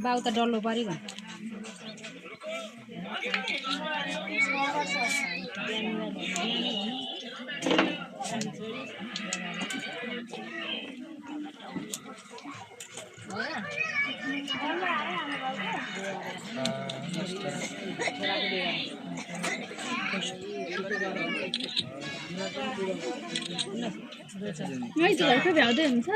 S6: बाउ त डल्लो पऱ्यो घरको भ्याउँदै हुन्छ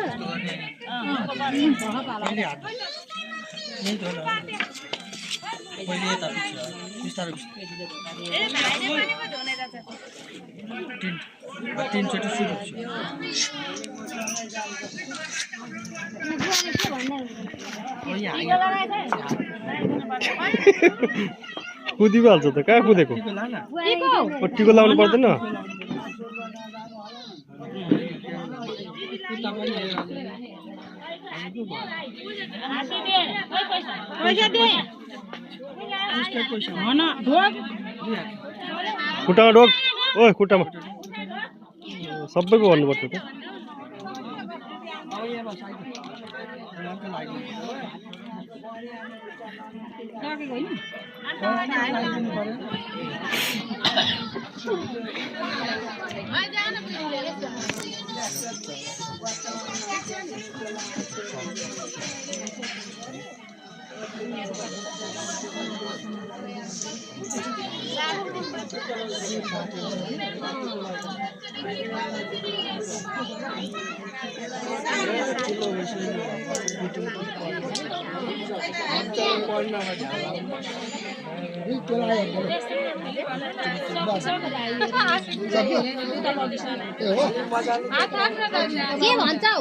S1: कुदिहाल्छ त कहाँ कुदेको टिको लाउनु पर्दैन खुट्टामा ढोक ओ खुट्टामा सबैको गर्नुपर्छ त
S3: लगेको होइन
S6: के भन्छौ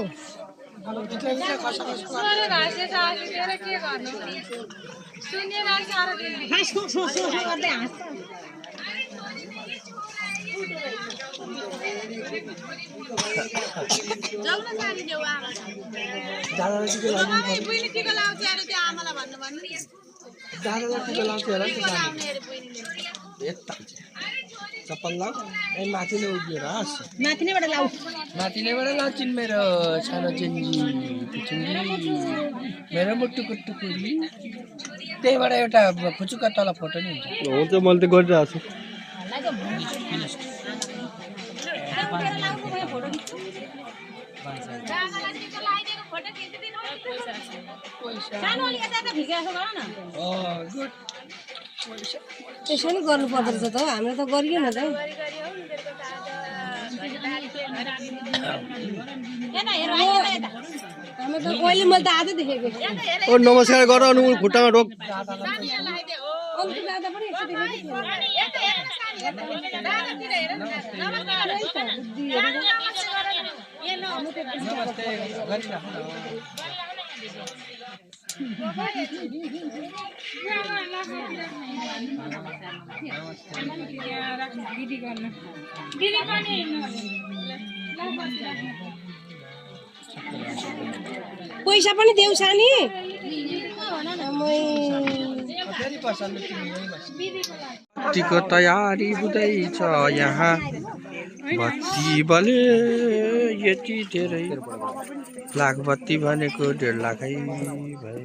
S1: चप्पल लाऊ माथिले उभिएर हाँस
S6: माथिनेबाट लाउ
S1: माथिलेबाट लाउँछिन् मेरो सानो चेन्जी मेरो मुटुको टुकुरी त्यहीबाट एउटा खुचुका तल फोटो नि हुन्छ मैले त गरिरहेको छु
S6: त्यसो नि गर्नु पर्दो रहेछ त हामीले त गरिएन त हामी त कहिले मैले त आज देखेको
S1: ओ नमस्कार गर अनि खुट्टामा रोक
S6: अन्ति दादा पनि यस्तो देखेको पैसा पनि देऊ सानी
S1: बत्तीको तयारी हुँदैछ यहाँ बत्ती बले यति धेरै लाख बत्ती भनेको 1.5 लाखै भए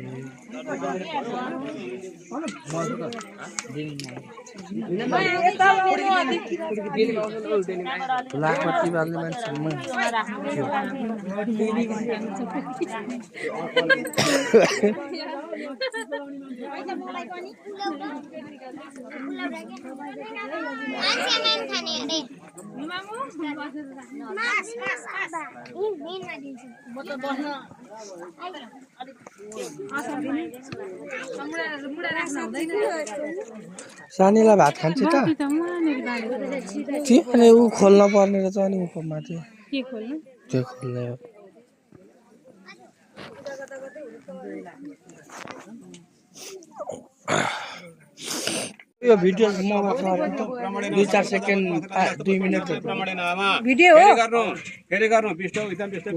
S1: लाख बत्ती बाल्ने मान्छेमा सानीलाई भात खान्छ त अनि ऊ खोल्न पर्ने रहेछ अनि ऊ माथि त्यो खोल्ने हो यो भिडियो म 2-4 सेकेन्ड 2 मिनेट
S6: भिडियो हो
S2: फेरि गर्नु विष्णु एकदम विष्णु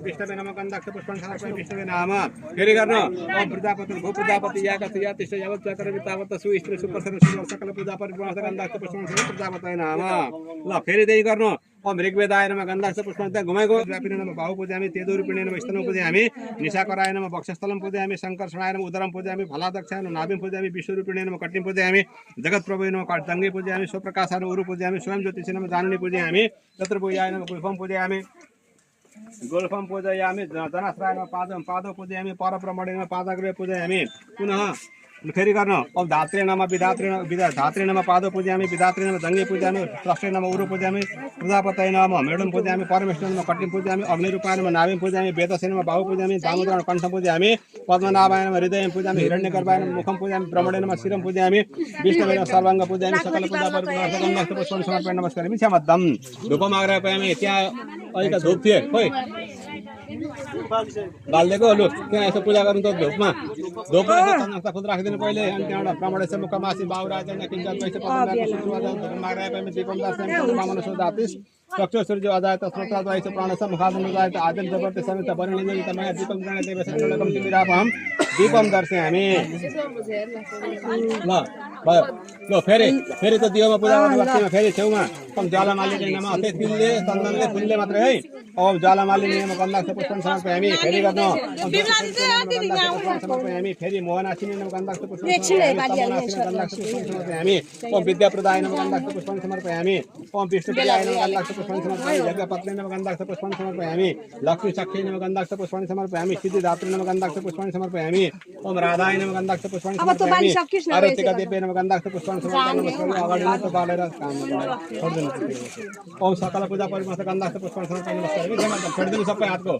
S2: विष्णु गन्धक्ष पुष्पन विष्णु नाम फेरि गर्नु ओम प्रजापति भू प्रजापति यागत या तिष्ठ यावत चक्र वितावत सुस्त्री सुप्रसन्न सुर सकल पूजा परिपूर्ण गन्धक्ष पुष्पन प्रजापति नाम ल फेरि त्यही गर्नु ओम ऋग्वेदाय नमः गन्धक्ष पुष्पन त्यहाँ घुमाइको व्यापिने नमः बाहु पूजामि तेदो रूपिणे नमः स्तन पूजामि निशाकराय नमः वक्षस्थलं पूजामि शंकरषणाय नमः उदरं पूजामि फलादक्षाय नमः नाभिं पूजामि विश्वरूपिणे नमः कट्टिं पूजामि जगत प्रभवे नमः दङ्गे पूजामि स्वप्रकाशाय नमः उरु पूजामि स्वयं ज्योतिषे नमः जाननी पूजयामि तत्र पूजाय नमः गुल्फं पूजयामि गोल्फं पूजयामि धनाश्राय नमः पादौ पूजयामि परब्रह्मणे नमः पादग्रहे पूजयामि पुनः फेरि गर्नु अब धात्रे नमः धात्रे नमः पादौ पूजयामि विधात्रे नमः दङ्गे पूजयामि स्रष्टे नमः उरु पूजयामि प्रजापतये नमः मेढुं पूजयामि परमेश्वर नमः कट्टिं पूजयामि अग्निरूपाय नमः नाभिं पूजयामि वेदसे नमः बाहु पूजयामि दामोदराय कण्ठं पूजयामि पद्मनाभाय नमः हृदयं पूजयामि हिरण्यगर्भाय नमः मुखं पूजयामि ब्रह्मणे नमः शिरं पूजयामि विष्णवे नमः सर्वाङ्ग पूजयामि सकल पूजा परिपूर्ण पुष्पं समर्पयामि नमस्कारयामि क्षमद्दं धूपम् आग्रहापयामि त्यहाँ अलिक धूप थिए खोइ बाल्देको लु त्यहाँ यसो पूजा गर्नु त धूपमा धूपमा खुद राखिदिनु पहिले अनि त्यहाँबाट ब्राह्मणेश्वर मुखमासी बाहुराज किञ्चन पैसा धूपम् आग्रहापयामि दीपं दास्यामि ब्राह्मण सुजातिस चक्षु सूर्य अजायत स्रोताद्वायस प्राणस मुखादनुजायत आदिम जगते समित परिणित मया दीपं गणते वसन्तलकं तिमिरापहं दीपम दर्शे हामी ल भयो ल फेरि फेरि त दियोमा पूजा गर्ने बस्तीमा फेरि छेउमा कम ज्वालामालीको नाममा अझै तिलले चन्दनले फुलले मात्रै है अब ज्वालामाली नियममा गन्धाक्ष पुष्पन समर्पय हामी फेरि गर्नु हामी फेरि मोहनासिनी गन्धाक्ष पुष्पन समर्पय हामी ओम विद्या प्रदाय गन्धाक्ष पुष्पन समर्पय हामी ओम विष्णु प्रियाय गन्धाक्ष पुष्पन समर्पय यज्ञ पत्नी गन्धाक्ष पुष्पन समर्पय हामी लक्ष्मी साक्षी गन्धाक्ष पुष्पन समर्पय हामी सिद्धि धात्री गन्धाक्ष पुष्पन समर्पय हामी ओम राधाय गन्धाक्ष पुष्पन समर्पय हामी आरतिका देव्य गन्धाक्ष पुष्पन समर्पय नमस्कार अगाडि नै त बालेर काम गर्दैन ओम सकल पूजा परिमस्त गन्धाक्ष पुष्पन समर्पय नमस्कार छोडिदिनु सबै हातको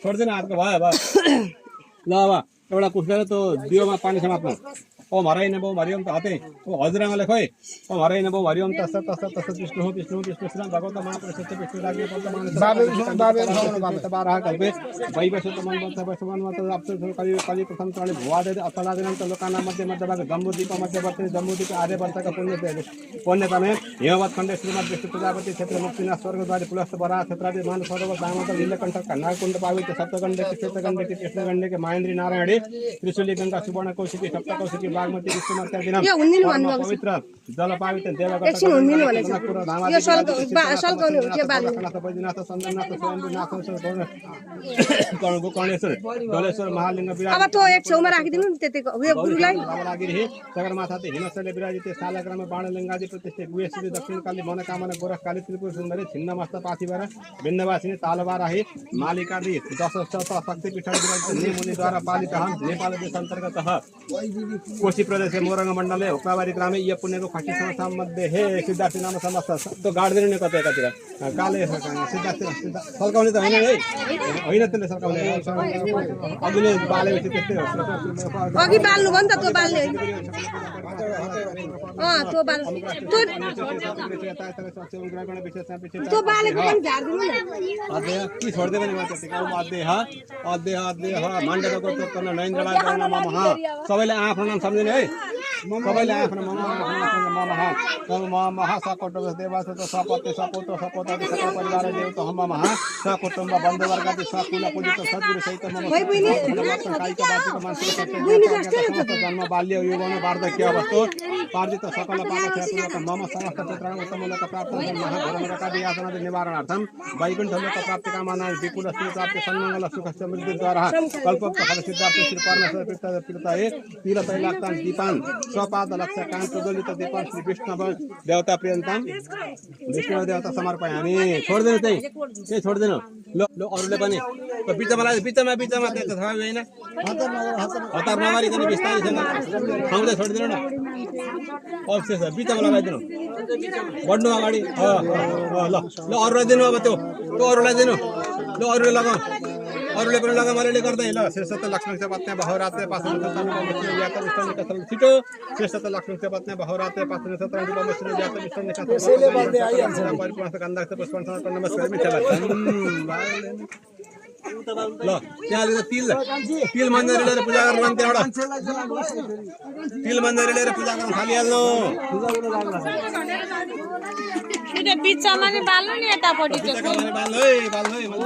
S2: छोडिदिनु हातको भयो भयो ल अब एउटा कुस्केर त्यो दियोमा पानी समात्नु ओम हराइ नभो हरिओम त हते ओ हजुरआमाले खोइ ओम हराइ नभो हरिओम तस्स तस्स तस्स विष्णु विष्णु विष्णु श्री भगवत महाप्रशस्त विष्णु राज्य वर्तमान बाबे बारह कल्पे वैवस्वत मन वत्स वसवन मत अप्सर कलि कलि प्रथम चले भुवादे अथलादिनं लोकाना मध्य मध्यभाग जम्बूदीप मध्यवर्ती जम्बूदीप आर्यवर्तक पुण्यतमे हेमवत खण्डे श्रीमद् विष्णु प्रजापति क्षेत्र मुक्तिनाथ स्वर्गद्वारी पुलस्त बरा क्षेत्रादि मान सर्व दामोदर नीलकंठ कन्नाकुंड पावित सप्तगंडे क्षेत्रगंडे कृष्णगंडे के महेंद्री नारायणी त्रिशूली गंगा सुवर्ण कौशिकी सप्तकौशिकी बागमती विष्णुमत्या दिनम पवित्र जल पावित देवगत बैजनाथ चन्द्रनाथ स्वयंनाथ कर्णेश्वर डलेश्वर महालिंग विराज
S6: अब तो एक छेउमा राखिदिनु नि त्यतिको उयो गुरुलाई
S2: सगरमाथाते हिमस्थलले विराजित शालग्राम बाणलिंगादि प्रतिष्ठे गुहेश्वरी दक्षिणकाली मनोकामना गोरखकाली त्रिपुर सुन्दरी छिन्नमस्त पाथिवर बिन्दवासिनी तालवाराही मालिकादि दश शक्तिपीठ मुनिद्वारा पालित नेपाल देश अन्तर्गत कोशी प्रदेश मोरङ मण्डले हुक्काबारी ग्रामे यो पुण्यको खटी संस्था मध्ये हे सिद्धार्थी नाम समस्त त्यो गाड्दैन नि कतै एकातिर काले सिद्धार्थी सल्काउने त होइन है होइन त्यसले सल्काउने अघिले बालेपछि त्यस्तै हो
S6: अघि बाल्नु भयो नि त त्यो बाल्ने त्यो बाल त्यो बालेको पनि झार्दिनु नि
S2: अध्यय के छोड्दै पनि त्यतिकै अध्यय अध्यय अध्यय मण्डलको तत्त्वमा नरेन्द्रलाई नमः सबैले आफ्नो नाम सम्झिने है सबैले आफ्नो मम सकुटुम्ब देवास सपत्य सपुत्र सपोतादि सकल परिवार देवता हम मम सकुटुम्ब बन्धुवर्गादि सकुल पूजित सद्गुरु सहित मम जन्म बाल्य यौवन वार्धक्य अवस्था पार्जित सकल पाप मम समस्त क्षेत्राणि उत्तम लोक प्राप्त महाधर्मकादि यातनादि निवारणार्थं वैकुण्ठ लोक प्राप्ति कामना विपुल श्री प्राप्ति सन्मंगल सुख समृद्धि द्वारा कल्पक फल सिद्धार्थ श्री परमेश्वर प्रीतये तीर्थैलाक्तां दीपान स्वपाद लक्ष्य कांत प्रज्वलित दीपान श्री विष्णु देवता प्रियन्ताम विष्णु देवता समर्पयामि छोड्दिनु चाहिँ के छोड्दिनु लो अरूले पनि त बिचमा बिचमा त्यो थाहा होइन हतार नगरिकन बिस्तारै ठाउँले छोडिदिनु न अवश्य छ बिचमा लगाइदिनु बढ्नु अगाडि ल ल अरूलाई दिनु अब त्यो अरूलाई दिनु ल अरूले लगाऊ अरूले पनि लगा मैले गर्दै ल श्रेष्ठ लक्ष्मी पत्नी बहुरात्रे पासन छिटो श्रेष्ठ लक्ष्मी पत्नी बहुरात्रे पासन गन्धाक्ष पुष्पन समर्पण नमस्कार ल त्यहाँदेखि तिल मन्दिर लिएर पूजा गर्नु त्यहाँबाट तिल मन्दिर लिएर पूजा गर्नु थालिहाल्नु
S6: बिचमा नि बाल्नु नि यतापट्टि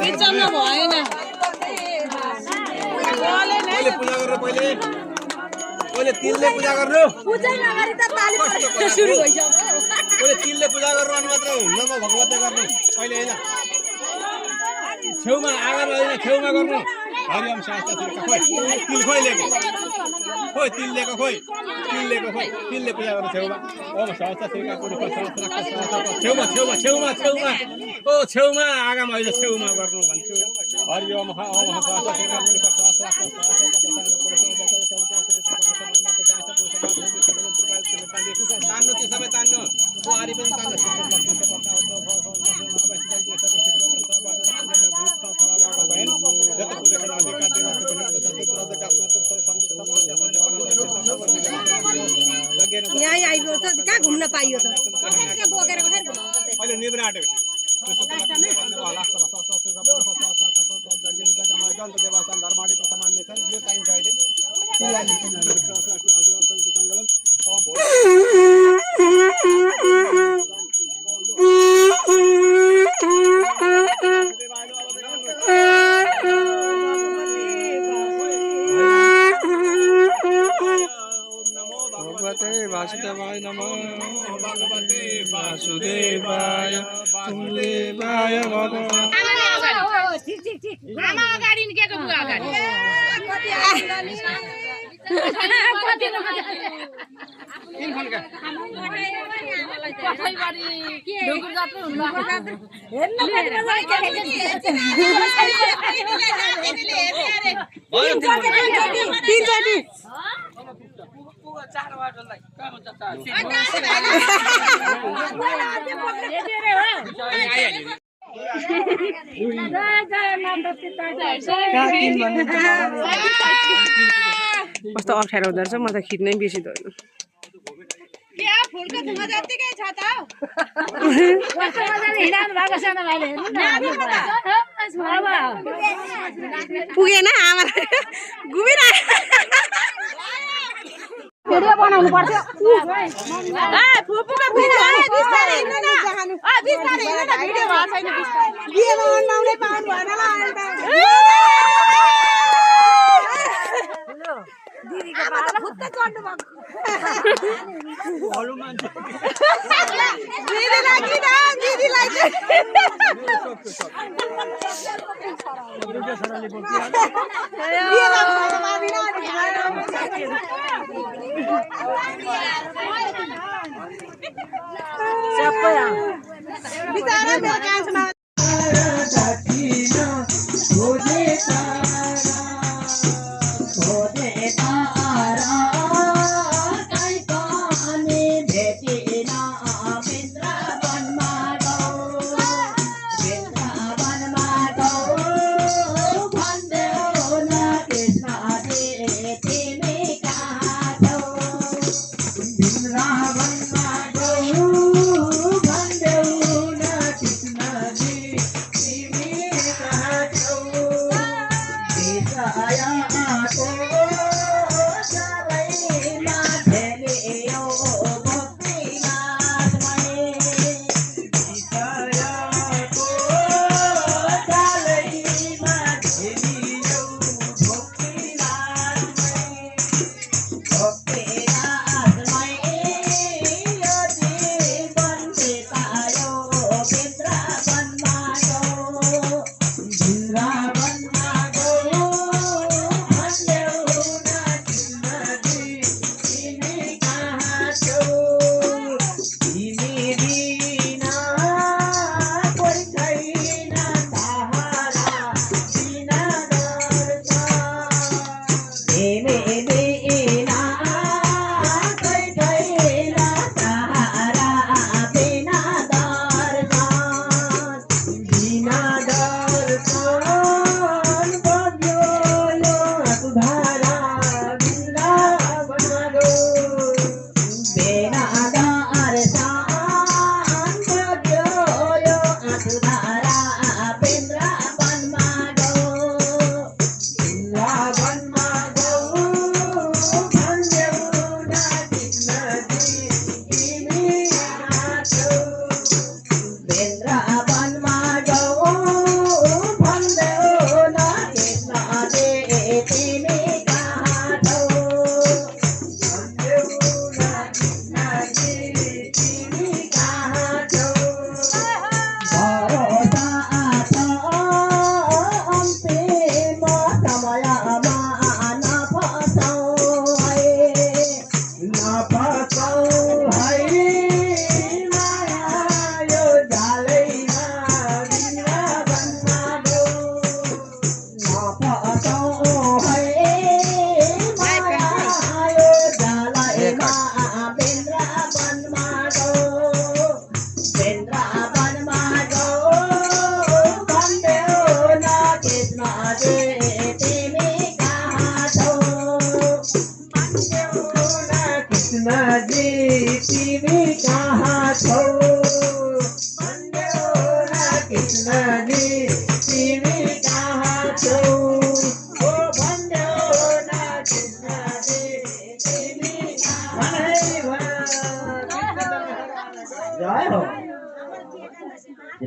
S6: बिचमा भएन
S2: पहिले पूजा गर्नु पहिले तिलले पूजा गर्नु
S6: पूजा नगरी त ताली सुरु भइसक्यो
S2: पहिले तिलले पूजा गर्नु अनि मात्र हुन्न म भगवतले गर्नु पहिले हैन छेउमा आगमा हैन छेउमा गर्नु हरिओम शास्त्र खोइ तिल खोइ लिएको तिलले पूजा गर्नु छेउमा ओम शास्त्र श्रीका पुरुष छेउमा ओ छेउमा आगमा हैन छेउमा गर्नु भन्छु हरिओम ओम शास्त्र श्रीका पुरुष तान्नु त्यो सबै तान्नु बुहारी पनि तान्नु
S6: यहाँ आइगयो त कहाँ घुम्न पाइयो त बोकेर
S2: अहिले निब्रा आटे
S1: वासुदेवाय नमः
S4: भगवते
S1: वासुदेवाय वासुदेवाय भगवान्
S3: आमा अगाडि नि केको बुवा अगाडि ढुकुर जात्रो हुन्न हेर्न
S6: कस्तो अप्ठ्यारो हुँदो रहेछ म त खिच्नै बेसी धोइन
S3: फुलको धुवा जतिकै छ त कस्तो मजाले हिँडाउनु भएको सानो भाइले
S6: पुगेन आमा भिडियो बनाउनु पर्थ्यो फुपूको भिडियो बिस्तारै हिँड्नु न बिस्तारै हिँड्नु न भिडियो भएको छैन बिहेमा अन्नाउनै पाउनु भएन ल दिदीको पाला फुत्त चढ्नु भएको दिदीलाई किन दिदीलाई बिचारा मेरो कान्छमा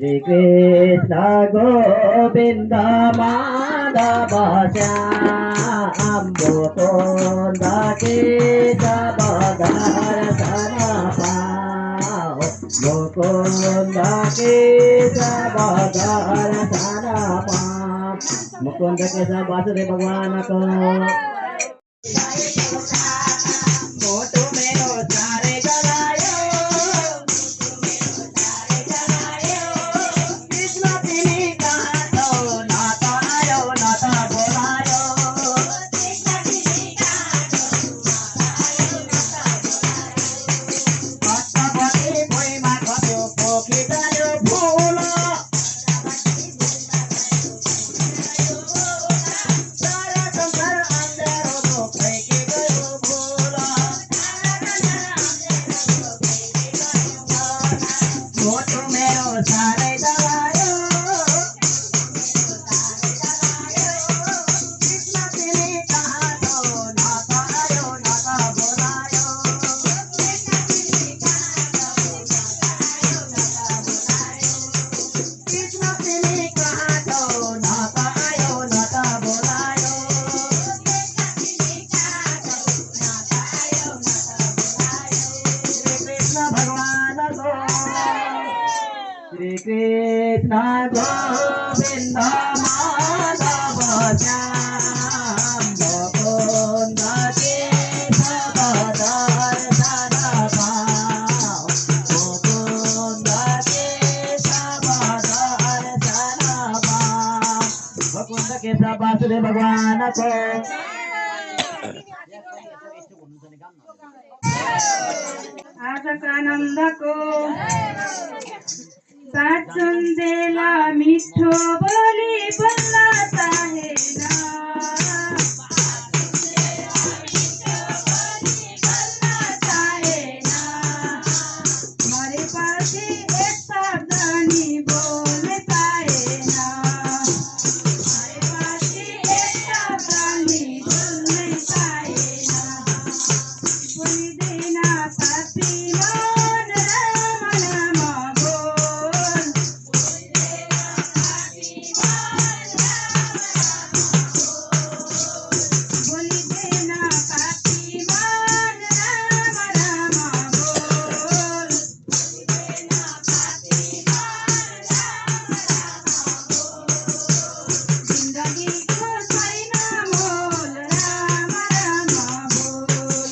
S7: Shri Krishna Govinda Madhava Shyam Mukunda Kesava Dharasa Mukund Keshav दर्शन पाऊँ मुकुन्द केशव वासुदेव भगवानको मोटो मेरो सारे जलायो कृष्ण तिमी कहाँ छौ न त आयो न त बोलायो भक्तपति भुइँमा खस्यो पोखिँदायो फुल सारा संसार अँध्यारो फैकी गयो फुल मोटो मेरो सारै जलायो कृष्ण तिमी कहाँ छौ न त आयो न त बोलायो कृष्ण तिमी कहाँ छौ न त आयो न त बोलायो श्री कृष्ण भगवानको श्री कृष्ण गोविन्द माधव श्याम मुकुन्द केशव दर्शन पाऊँ मुकुन्द केशव दर्शन पाऊँ मुकुन्द केशव वासुदेव भगवानको
S6: आजको आनन्दको साथ सुन्जेला मिठो बोली बोल्न चाहेन मरेपछि एक शब्द नि बोल्न चाहेन मरेपछि एक शब्द नि बोल्न चाहेन बोलिँदैन साथी मन राम नाम बोल बोलिँदैन साथी मन राम राम बोल जिन्दगीको छैन मोल राम राम बोल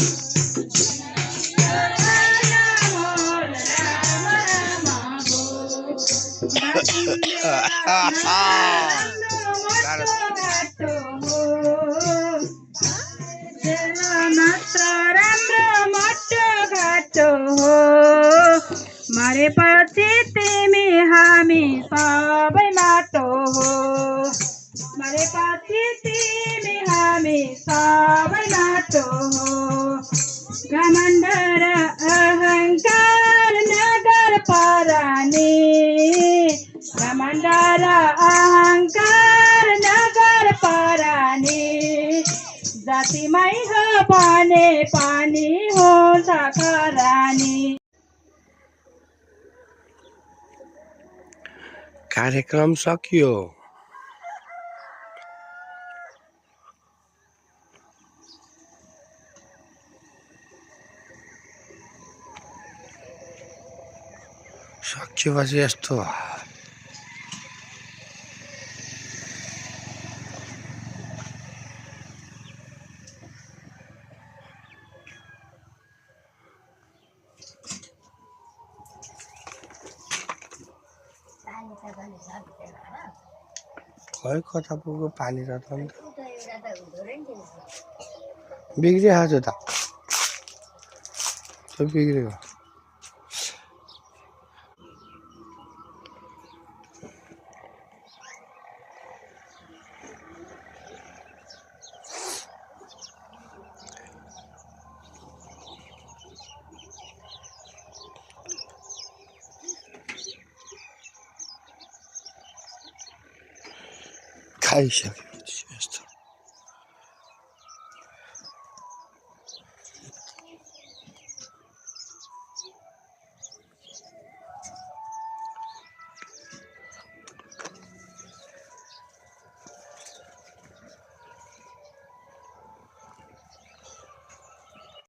S6: मरेपछि तिमी हामी सबै माटो हो मरेपछि तिमी हामी सबै माटो हो घमण्ड र अहङ्कार नगर परानी घमण्ड र अहङ्कार नगर परानी जातिमै हो भने पानी हुन्छ करानी
S1: कार्यक्रम सकियो सकिएपछि यस्तो खै कता पुग्यो पानी र त अन्त बिग्रिहाल्छ त त्यो बिग्रेको खाइसक्यो